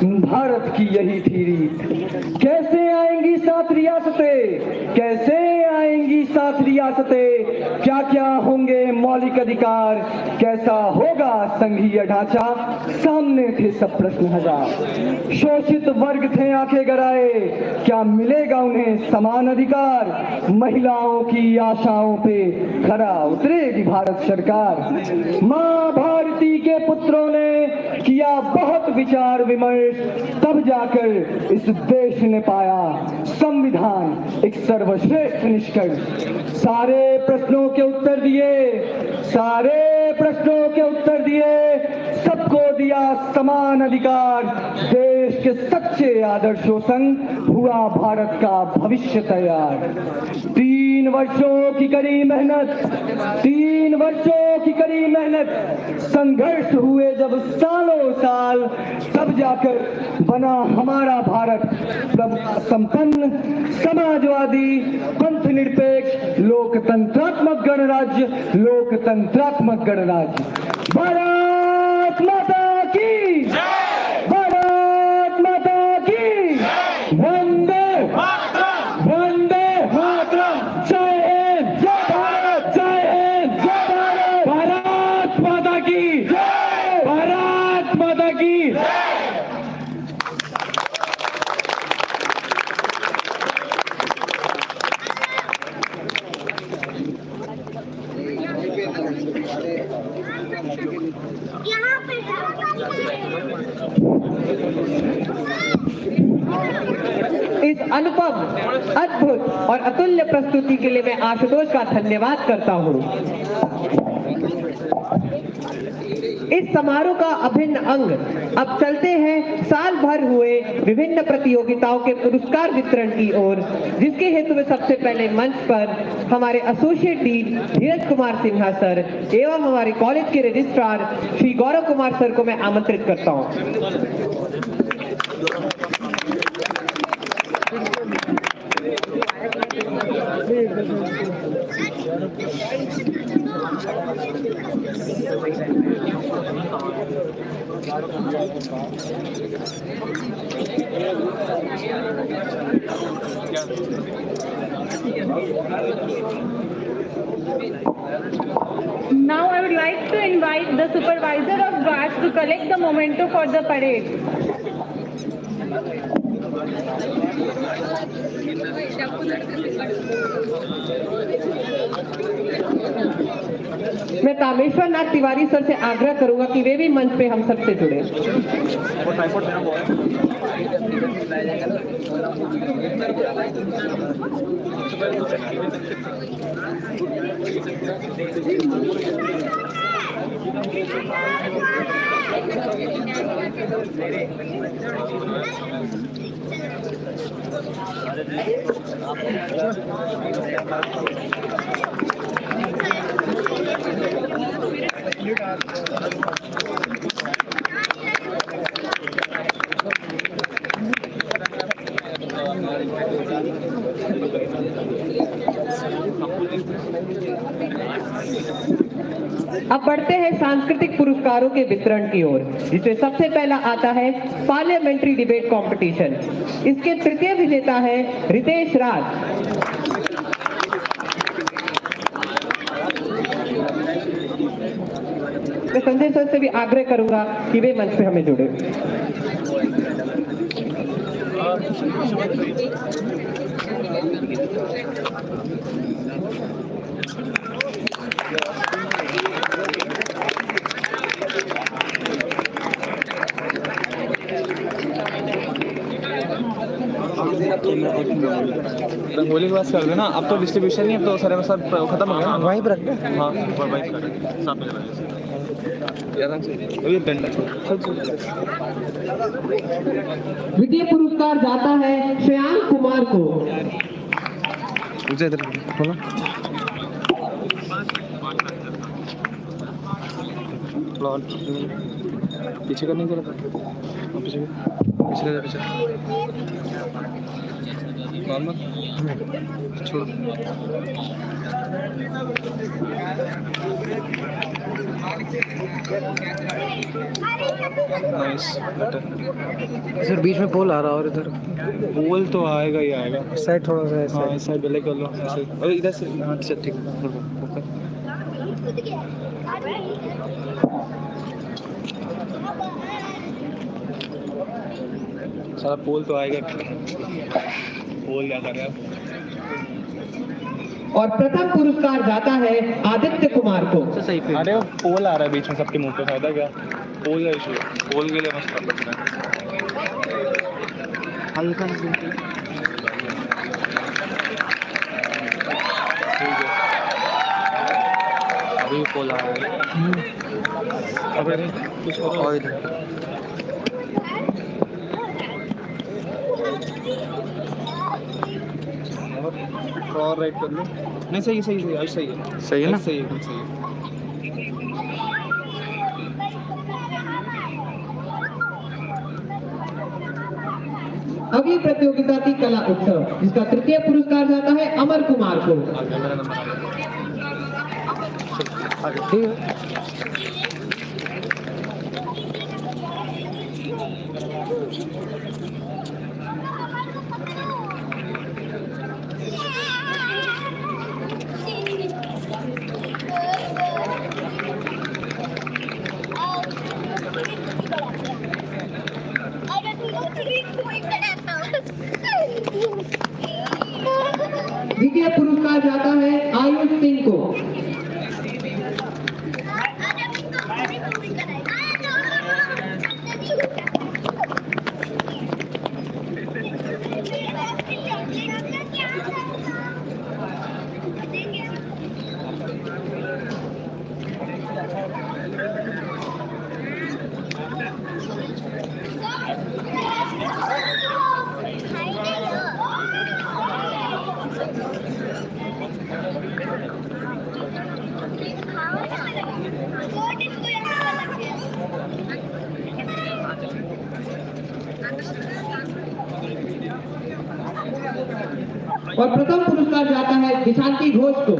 भारत की यही थी रीत। कैसे आएंगी सात रियासतें, कैसे आएंगी सात रियासतें, क्या क्या होंगे मौलिक अधिकार, कैसा होगा संघीय ढांचा, सामने थे सब प्रश्न हजार। शोषित वर्ग थे आंखें गड़ाए, क्या मिलेगा उन्हें समान अधिकार, महिलाओं की आशाओं पे खरा उतरेगी भारत सरकार। मां भारती के पुत्रों ने किया बहुत विचार विमर्श, तब जाकर इस देश ने पाया संविधान एक सर्वश्रेष्ठ निष्कर्ष। सारे प्रश्नों के उत्तर दिए, सारे प्रश्नों के उत्तर दिए, सबको दिया समान अधिकार, देश के सच्चे आदर्शों संग हुआ भारत का भविष्य तैयार। 3 वर्षों की कड़ी मेहनत, 3 वर्षों की कड़ी मेहनत, संघर्ष हुए जब सालों साल, तब जाकर बना हमारा भारत संपन्न, समाजवादी, पंथ निरपेक्ष, लोकतंत्रात्मक गणराज्य, लोकतंत्रात्मक गणराज्य। भारत माता की जय, भारत माता की वंदे मातरम, वंदे मातरम, जय हिंद, जय भारत, जय हिंद, जय भारत, भारत माता की जय, भारत माता की जय। इस अनुपम, अद्भुत और अतुल्य प्रस्तुति के लिए मैं आशुतोष का धन्यवाद करता हूँ। इस समारोह का अभिन्न अंग अब चलते हैं साल भर हुए विभिन्न प्रतियोगिताओं के पुरस्कार वितरण की ओर, जिसके हेतु में सबसे पहले मंच पर हमारे एसोसिएट डीन धीरज कुमार सिन्हा सर एवं हमारे कॉलेज के रजिस्ट्रार श्री गौरव कुमार सर को मैं आमंत्रित करता हूँ। Now I would like to invite the supervisor of guards to collect the memento for the parade. मैं कामेश्वर नाथ तिवारी सर से आग्रह करूंगा कि वे भी मंच पे हम सबसे जुड़े। अब बढ़ते हैं सांस्कृतिक पुरस्कारों के वितरण की ओर, जिसमें सबसे पहला आता है पार्लियामेंट्री डिबेट कंपटीशन। इसके तृतीय विजेता है रितेश राज। मैं संजय सर से भी आग्रह करूंगा कि वे मंच पे हमें जुड़े। रंगोली की बात कर देना, अब तो डिस्ट्रीब्यूशन नहीं, अब तो सारे सब खत्म हो गया, वहीं पर रख दो। हाँ वहीं पर साथ में द्वितीय पुरस्कार जाता है श्रेयांक कुमार को। पीछे करने की जरूरत है, पीछे नॉर्मल छोड़ो। नाइस सर बीच में पोल आ रहा और इधर पोल तो आएगा ही आएगा। साइड थोड़ा सा ऐसा हाँ इस साइड पहले कर लो ऐसे, अरे इधर से। हाँ ठीक है। सारा पोल तो आएगा, पोल क्या कर रहा है। और प्रथम पुरस्कार जाता है आदित्य कुमार को। अरे वो पोल आ रहा है बीच में सबके मुंह पे, फायदा क्या? पोल का इशू है, पोल के लिए मस्त बच रहा है। हल्का अभी पोल आ रहा है। अब कुछ और इधर और राइट कर लो। नहीं सही है, सही है, सही है, सही है ना? सही है, सही है। अगली प्रतियोगिता थी कला उत्सव, जिसका तृतीय पुरस्कार जाता है अमर कुमार को। मेरा नंबर आ गया। ठीक है। द्वितीय पुरस्कार जाता है आयुष सिंह को। और प्रथम पुरस्कार जाता है दिशांती घोष को।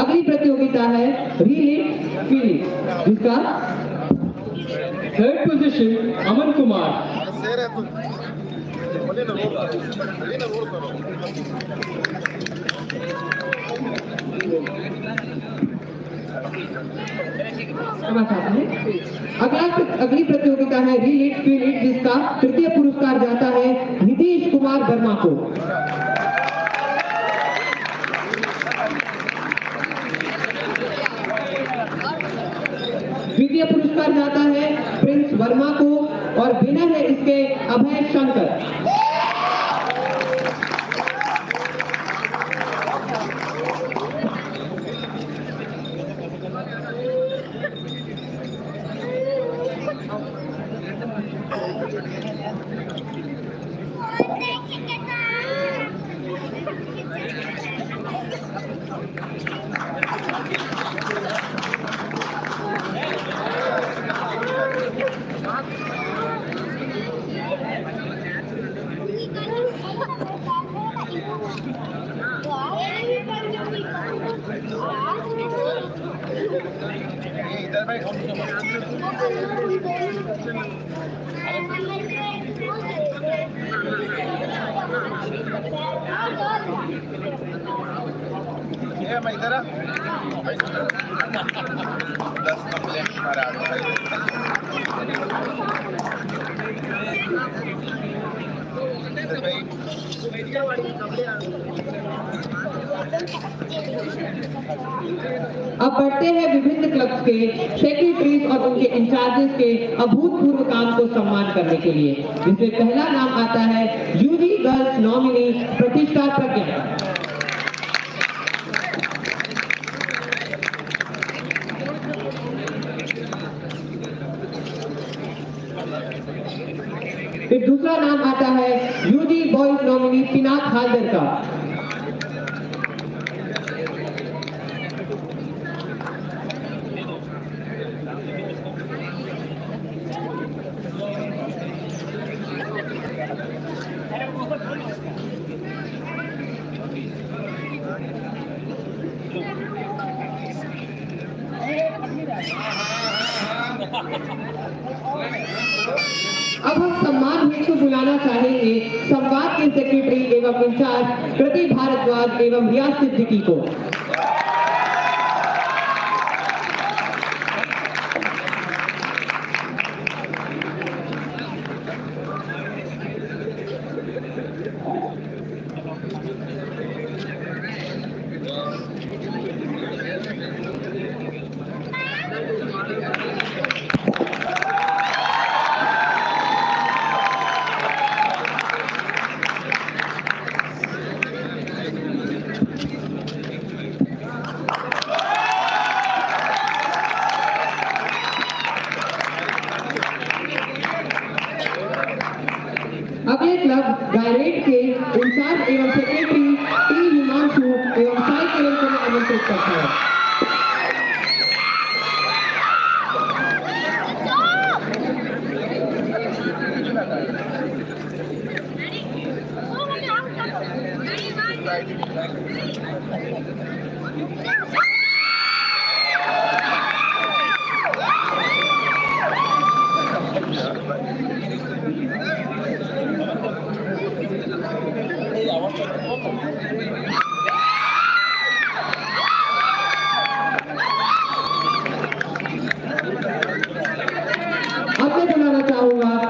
अगली प्रतियोगिता है रीलिट फीलिंग, जिसका थर्ड पोजीशन अमन कुमार। अगली प्रतियोगिता है रीलिट फीलिट, जिसका तृतीय पुरस्कार जाता है नीतीश कुमार वर्मा को। द्वितीय पुरस्कार जाता है प्रिंस वर्मा को और विनर है इसके अभय शंकर। अब बढ़ते हैं विभिन्न क्लब्स के सेक्रेटरीज और उनके इंचार्जेस के अभूतपूर्व काम को सम्मान करने के लिए, जिसमें पहला नाम आता है यूजी गर्ल्स नॉमिनी प्रतिष्ठा प्रज्ञा। फिर दूसरा नाम आता है यूजी बॉयज नॉमिनी पिनाक हालदर का। अब हम सम्मान हेतु बुलाना चाहेंगे संवाद के सेक्रेटरी एवं इंचार्ज कृति भारद्वाज एवं रियाज सिद्दीकी को। अगले क्लब गायरेट के इंचार्ज एवं सेक्रेटरी टी हिमांशु एवं साई किरण को मैं आमंत्रित करता हूं।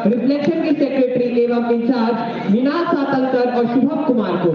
रिफ्लेक्शन के सेक्रेटरी एवं इंचार्ज मीनाल सातलकर और शुभम कुमार को।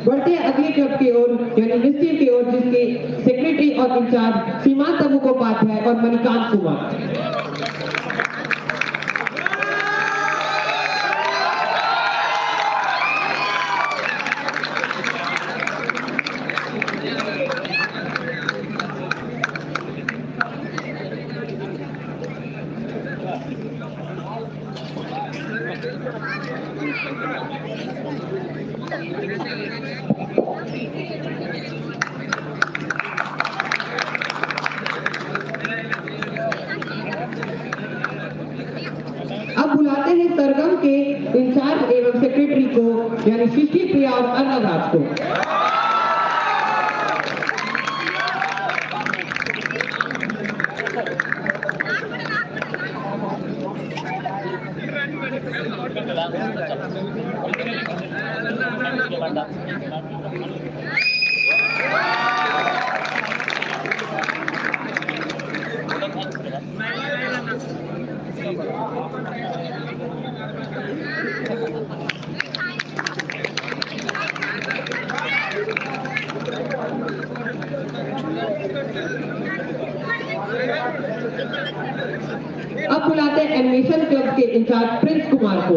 बढ़ते अगले क्लब की ओर यानी निश्चित की ओर, जिसके सेक्रेटरी और इंचार्ज सीमांत मुखोपाध्याय और मणिकांत कुमार। अब बुलाते हैं सरगम के इंचार्ज एवं सेक्रेटरी को यानी सृष्टि प्रिया और अर्नव राज को। अब बुलाते हैं एनिमेशन क्लब के इंचार्ज प्रिंस कुमार को।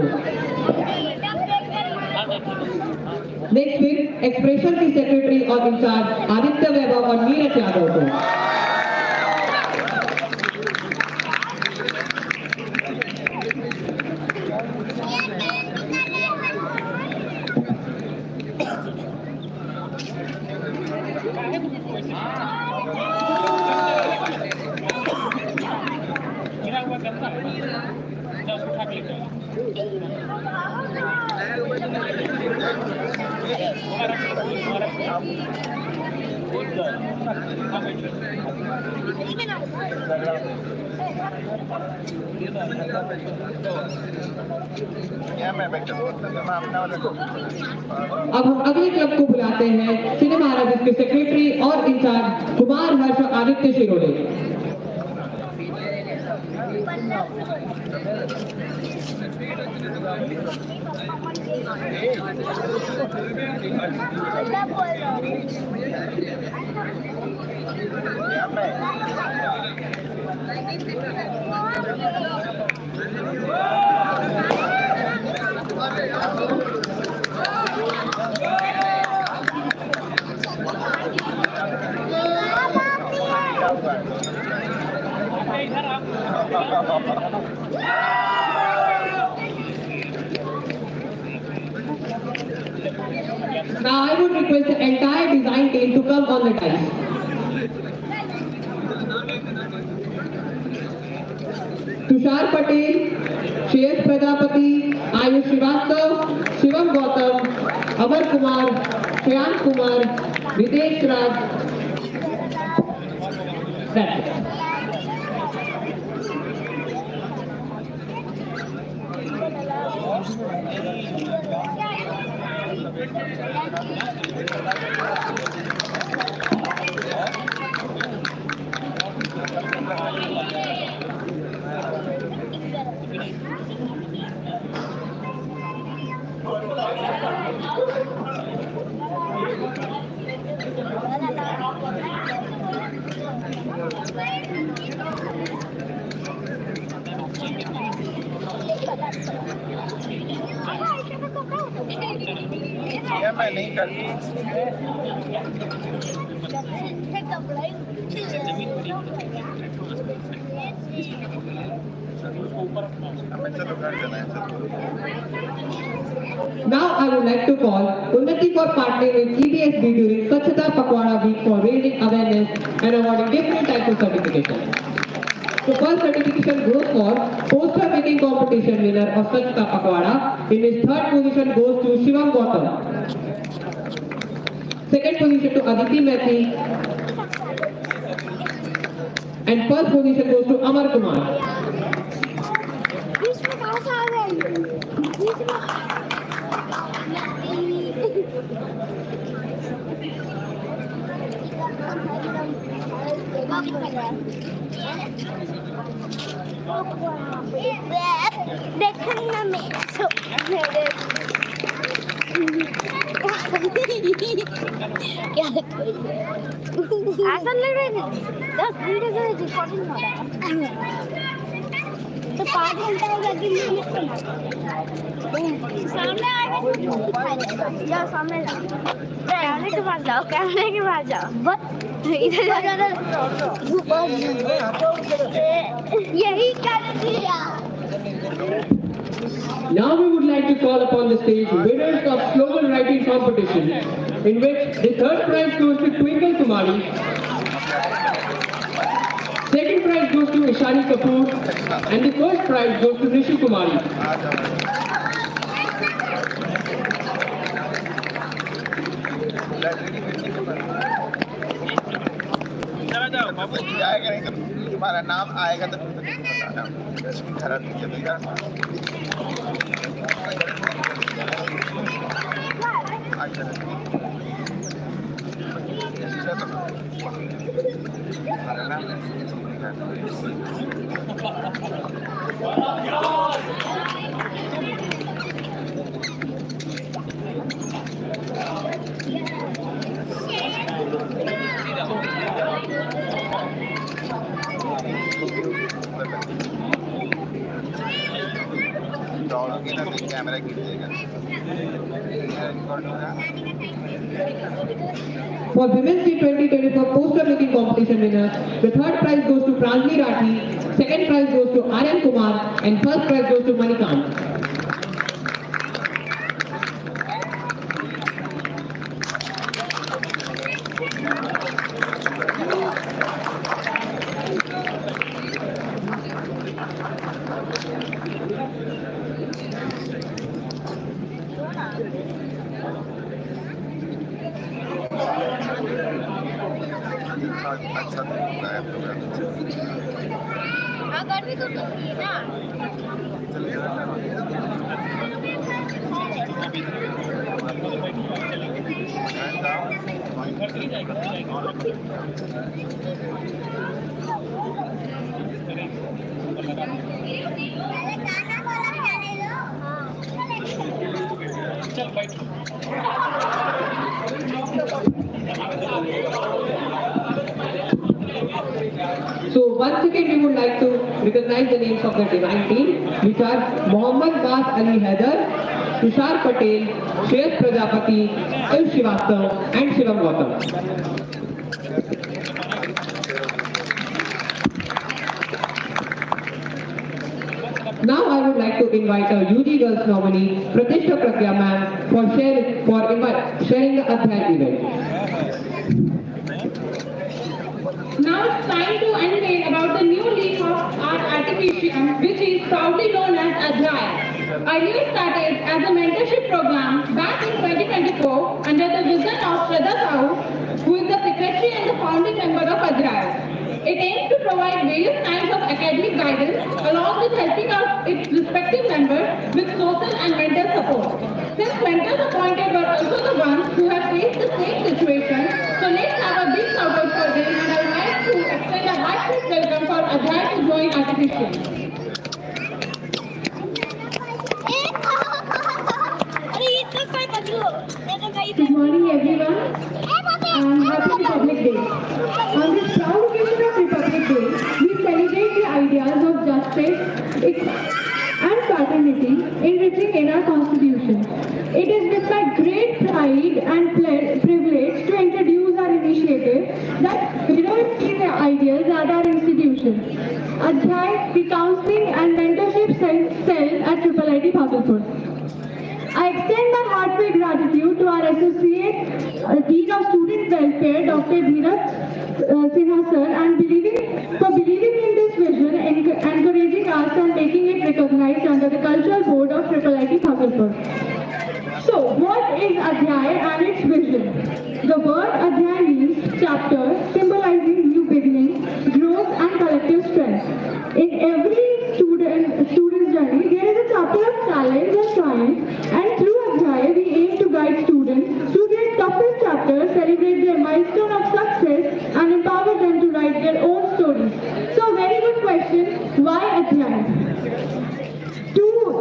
नेक्स्ट फिर एक्सप्रेशन की सेक्रेटरी और इंचार्ज आदित्य वैभव और नीरज यादव को। अब हम अगले क्लब को बुलाते हैं, सिनेमा महाराज के सेक्रेटरी और in charge Kumar Harsh Aditya Shirode. Now I would request the entire design team to come on the dais. Tushar Patel, Shreyas Prajapati, Ayush Srivastava, Shivam Gautam, Amar Kumar, Shreyansh Kumar, Ritesh Raj. That's it. मैं नहीं करती। Now I would like to call Unnati for partnering with EDSB during Swachhata Pakwara Week for raising awareness and awarding different types of certifications. So first certification goes for poster making competition winner of Swachhata Pakwara. In his third position goes to Shivam Gautam. Second position to Aditi Methi. And first position goes to Amar Kumar. देखना मैं क्या ऐसा लग रहा है 10 घंटे से recording हो रहा है तो 5 घंटा हो गया दिन में सामने आएगा या सामने कैमरे के पास जाओ इधर यही कर दिया। Now we would like to call upon the stage winners of slogan writing competition, in which the third prize goes to Twinkle Kumari, second prize goes to Ishani Kapoor, and the first prize goes to Rishi Kumari. बाबू जाएगा नहीं तो तुम्हारा नाम आएगा तो बताना खराब नहीं चलेगा। कैमरा गिर जाएगा। For Women's T2024 poster making competition winners, the third prize goes to Pranjali Rathi, second prize goes to Aryan Kumar, and first prize goes to Manikant. So once again we would like to recognize the names of the divine team, which are Mohammad Bas Ali Haider, Tushar Patel, Shreyas Prajapati, L. Srivastav and Shivam Gautam. Now I would like to invite our UG Girls nominee, Pratishta Pragya ma'am, for sharing the Adhyay event. Now it's time to unveil about the new leaf of our artificium, which is proudly known as Adhyay. Earlier started as a mentorship program back in 2024 under the vision of Shraddha Sahu, who is the secretary and the founding member of Adhyay. It aims to provide various kinds of academic guidance along with helping out its respective members with social and mental support. Since mentors appointed were also the ones who have faced the same situation, so let's have a big shout out for them, and I would like to extend a heartfelt welcome for Adhyay to join Artificium. Good morning everyone and happy Republic Day. On this proud occasion of Republic Day, we celebrate the ideas of justice and fraternity enriching in our Constitution. It is with my great pride and privilege to introduce our initiative that heroes see the ideas at our institution. Adhyay, the counseling and mentorship cell at IIIT Bhagalpur. I extend my heartfelt gratitude to our Associate Dean of Student Welfare, Dr. Dheeraj Sinha sir, and for believing in this vision, encouraging us and making it recognized under the Cultural Board of IIIT Bhagalpur. So, what is Adhyay and its vision? The word Adhyay means chapter, symbolizing new beginning, growth and collective strength. In every student's journey, there is a chapter of challenge and triumph, and through Adhyay, we aim to guide students through their toughest chapters, celebrate their milestone of success, and empower them to write their own stories. So, very good question, why Adhyay?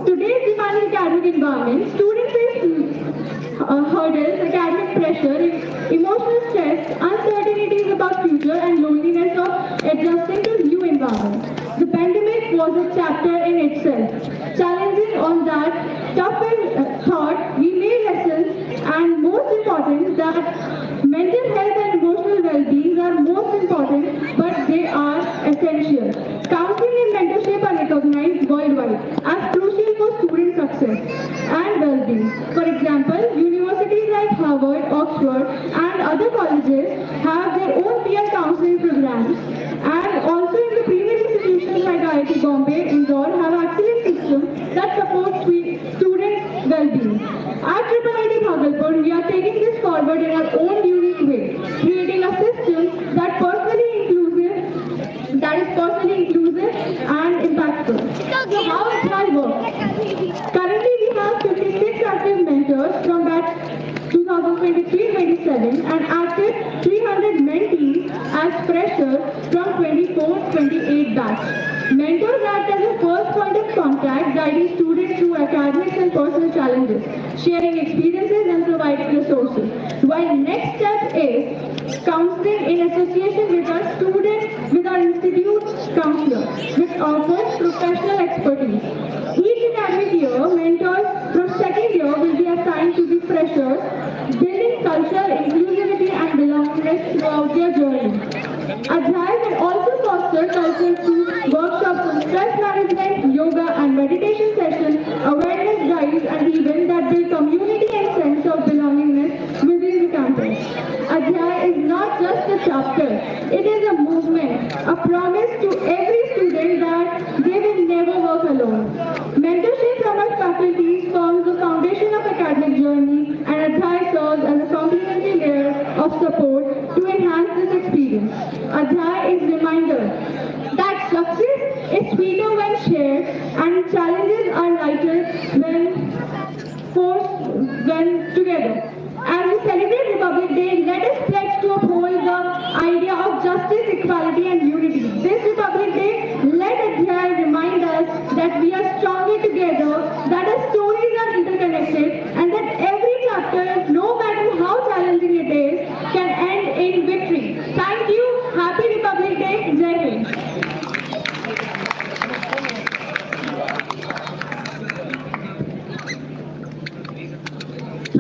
Today's demanding academic environment, students face hurdles, academic pressure, emotional stress, uncertainties about future, and loneliness of adjusting to new environment. The pandemic was a chapter in itself. Challenging on that tougher thought, we made lessons, and most important, that mental health and emotional well-being are most important, but they are essential. Counseling and mentorship are recognized worldwide as crucial for student success and well-being. For example, universities like Harvard, Oxford, and other colleges have their own peer counseling programs, and also in the premier institutions like IIT Bombay, Indore have excellent systems that support students' well-being. At IIIT Bhagalpur, we are taking this forward in our own unique way, creating a system that is personally inclusive and impactful. So how Adhyay works? Currently, we have 56 active mentors from batch 2023-27 and active 300 mentees as freshers from 24-28 batch. Mentors act as a first point of contact, guiding students through academics and personal challenges, sharing experiences and providing resources. While next step is counseling in association with our institute counselor, which offers professional expertise. Each academic year, mentors from second year will be assigned to the freshers, building culture, inclusivity and belongingness throughout their journey. Adhyay will also foster culture through workshops on stress management, yoga and meditation sessions, awareness drives and events that build community and sense of belongingness within the campus. Adhyay is not just a chapter, it is a movement, a promise to every student that they will never work alone. Mentorship from our faculties forms the foundation of academic journey, and Adhyay serves as a complementary layer of support to enhance this experience. Adhyay is a reminder that success is sweeter when shared, and challenges are lighter when together. As we celebrate Republic Day, let us pledge to uphold the idea of justice, equality, and unity. This Republic Day, let it remind us that we are stronger together, that our stories are interconnected, and that every chapter, no matter how challenging it is, can end in victory. Thank you. Happy Republic Day. Jai Hind.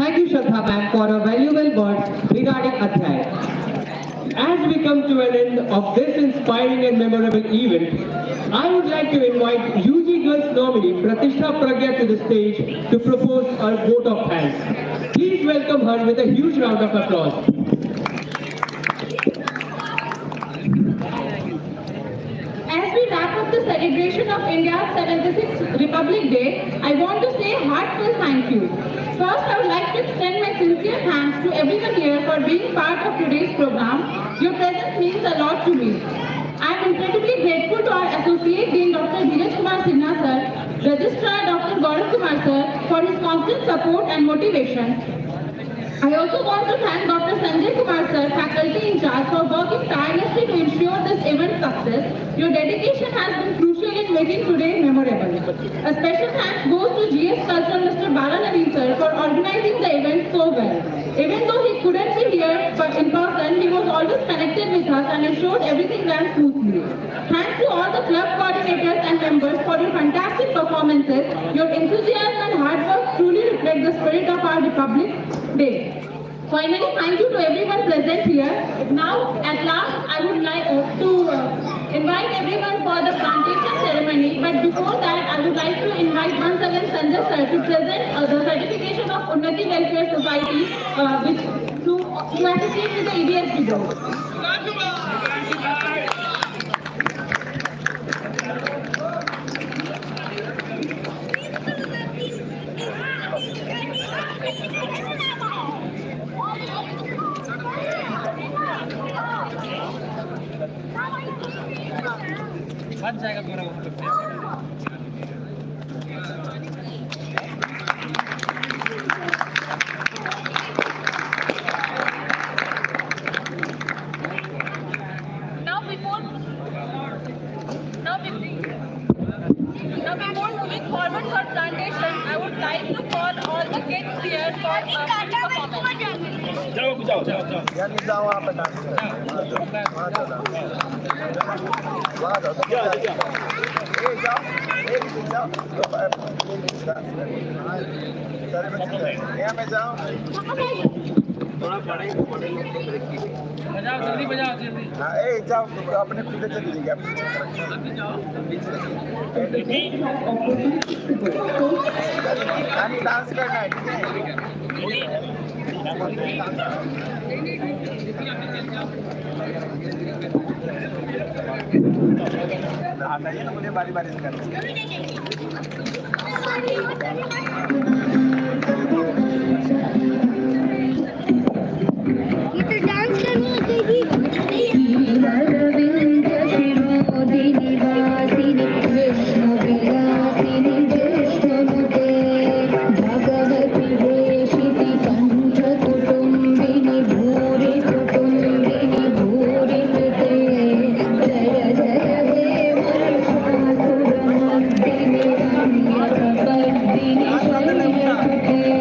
Thank you, Shraddha ma'am, for a valuable words regarding Adhyay. As we come to an end of this inspiring and memorable event, I would like to invite UG Girls nominee Pratishtha Pragya to the stage to propose a vote of thanks. Please welcome her with a huge round of applause. As we wrap up the celebration of India's 76th Republic Day, I want to say a heartfelt thank you. First, I would like to extend my sincere thanks to everyone here for being part of today's program. Your presence means a lot to me. I am incredibly grateful to our Associate Dean Dr. Dheeraj Kumar Sinha sir, Registrar Dr. Gaurav Kumar sir for his constant support and motivation. I also want to thank Dr. Sanjay Kumar sir, faculty in charge, for working tirelessly to ensure this event's success. Your dedication has been crucial in making today memorable. A special thanks goes to GS Cultural Mr. Bala Naveen sir for organizing the event so well. Even though he couldn't be here but in person, he was always connected with us and ensured everything ran smoothly. Thanks to all the club coordinators and members for your fantastic performances. Your enthusiasm and hard work truly reflect the spirit of our Republic Day. Finally, thank you to everyone present here. Now, at last, I would like to invite everyone for the plantation ceremony. But before that, I would like to invite once again Sanjay sir to present the certification of Unnati Welfare Society, to associate with the EDSB board. Now before moving forward for plantation, I would like to call all the kids here for a performance. जाओ आप थोड़ा बड़े जल्दी बजाओ जल्दी। हाँ जाओ अपने खुद से दीजिएगा डांस करना है ठीक है। मुझे बारी बारी से करना है।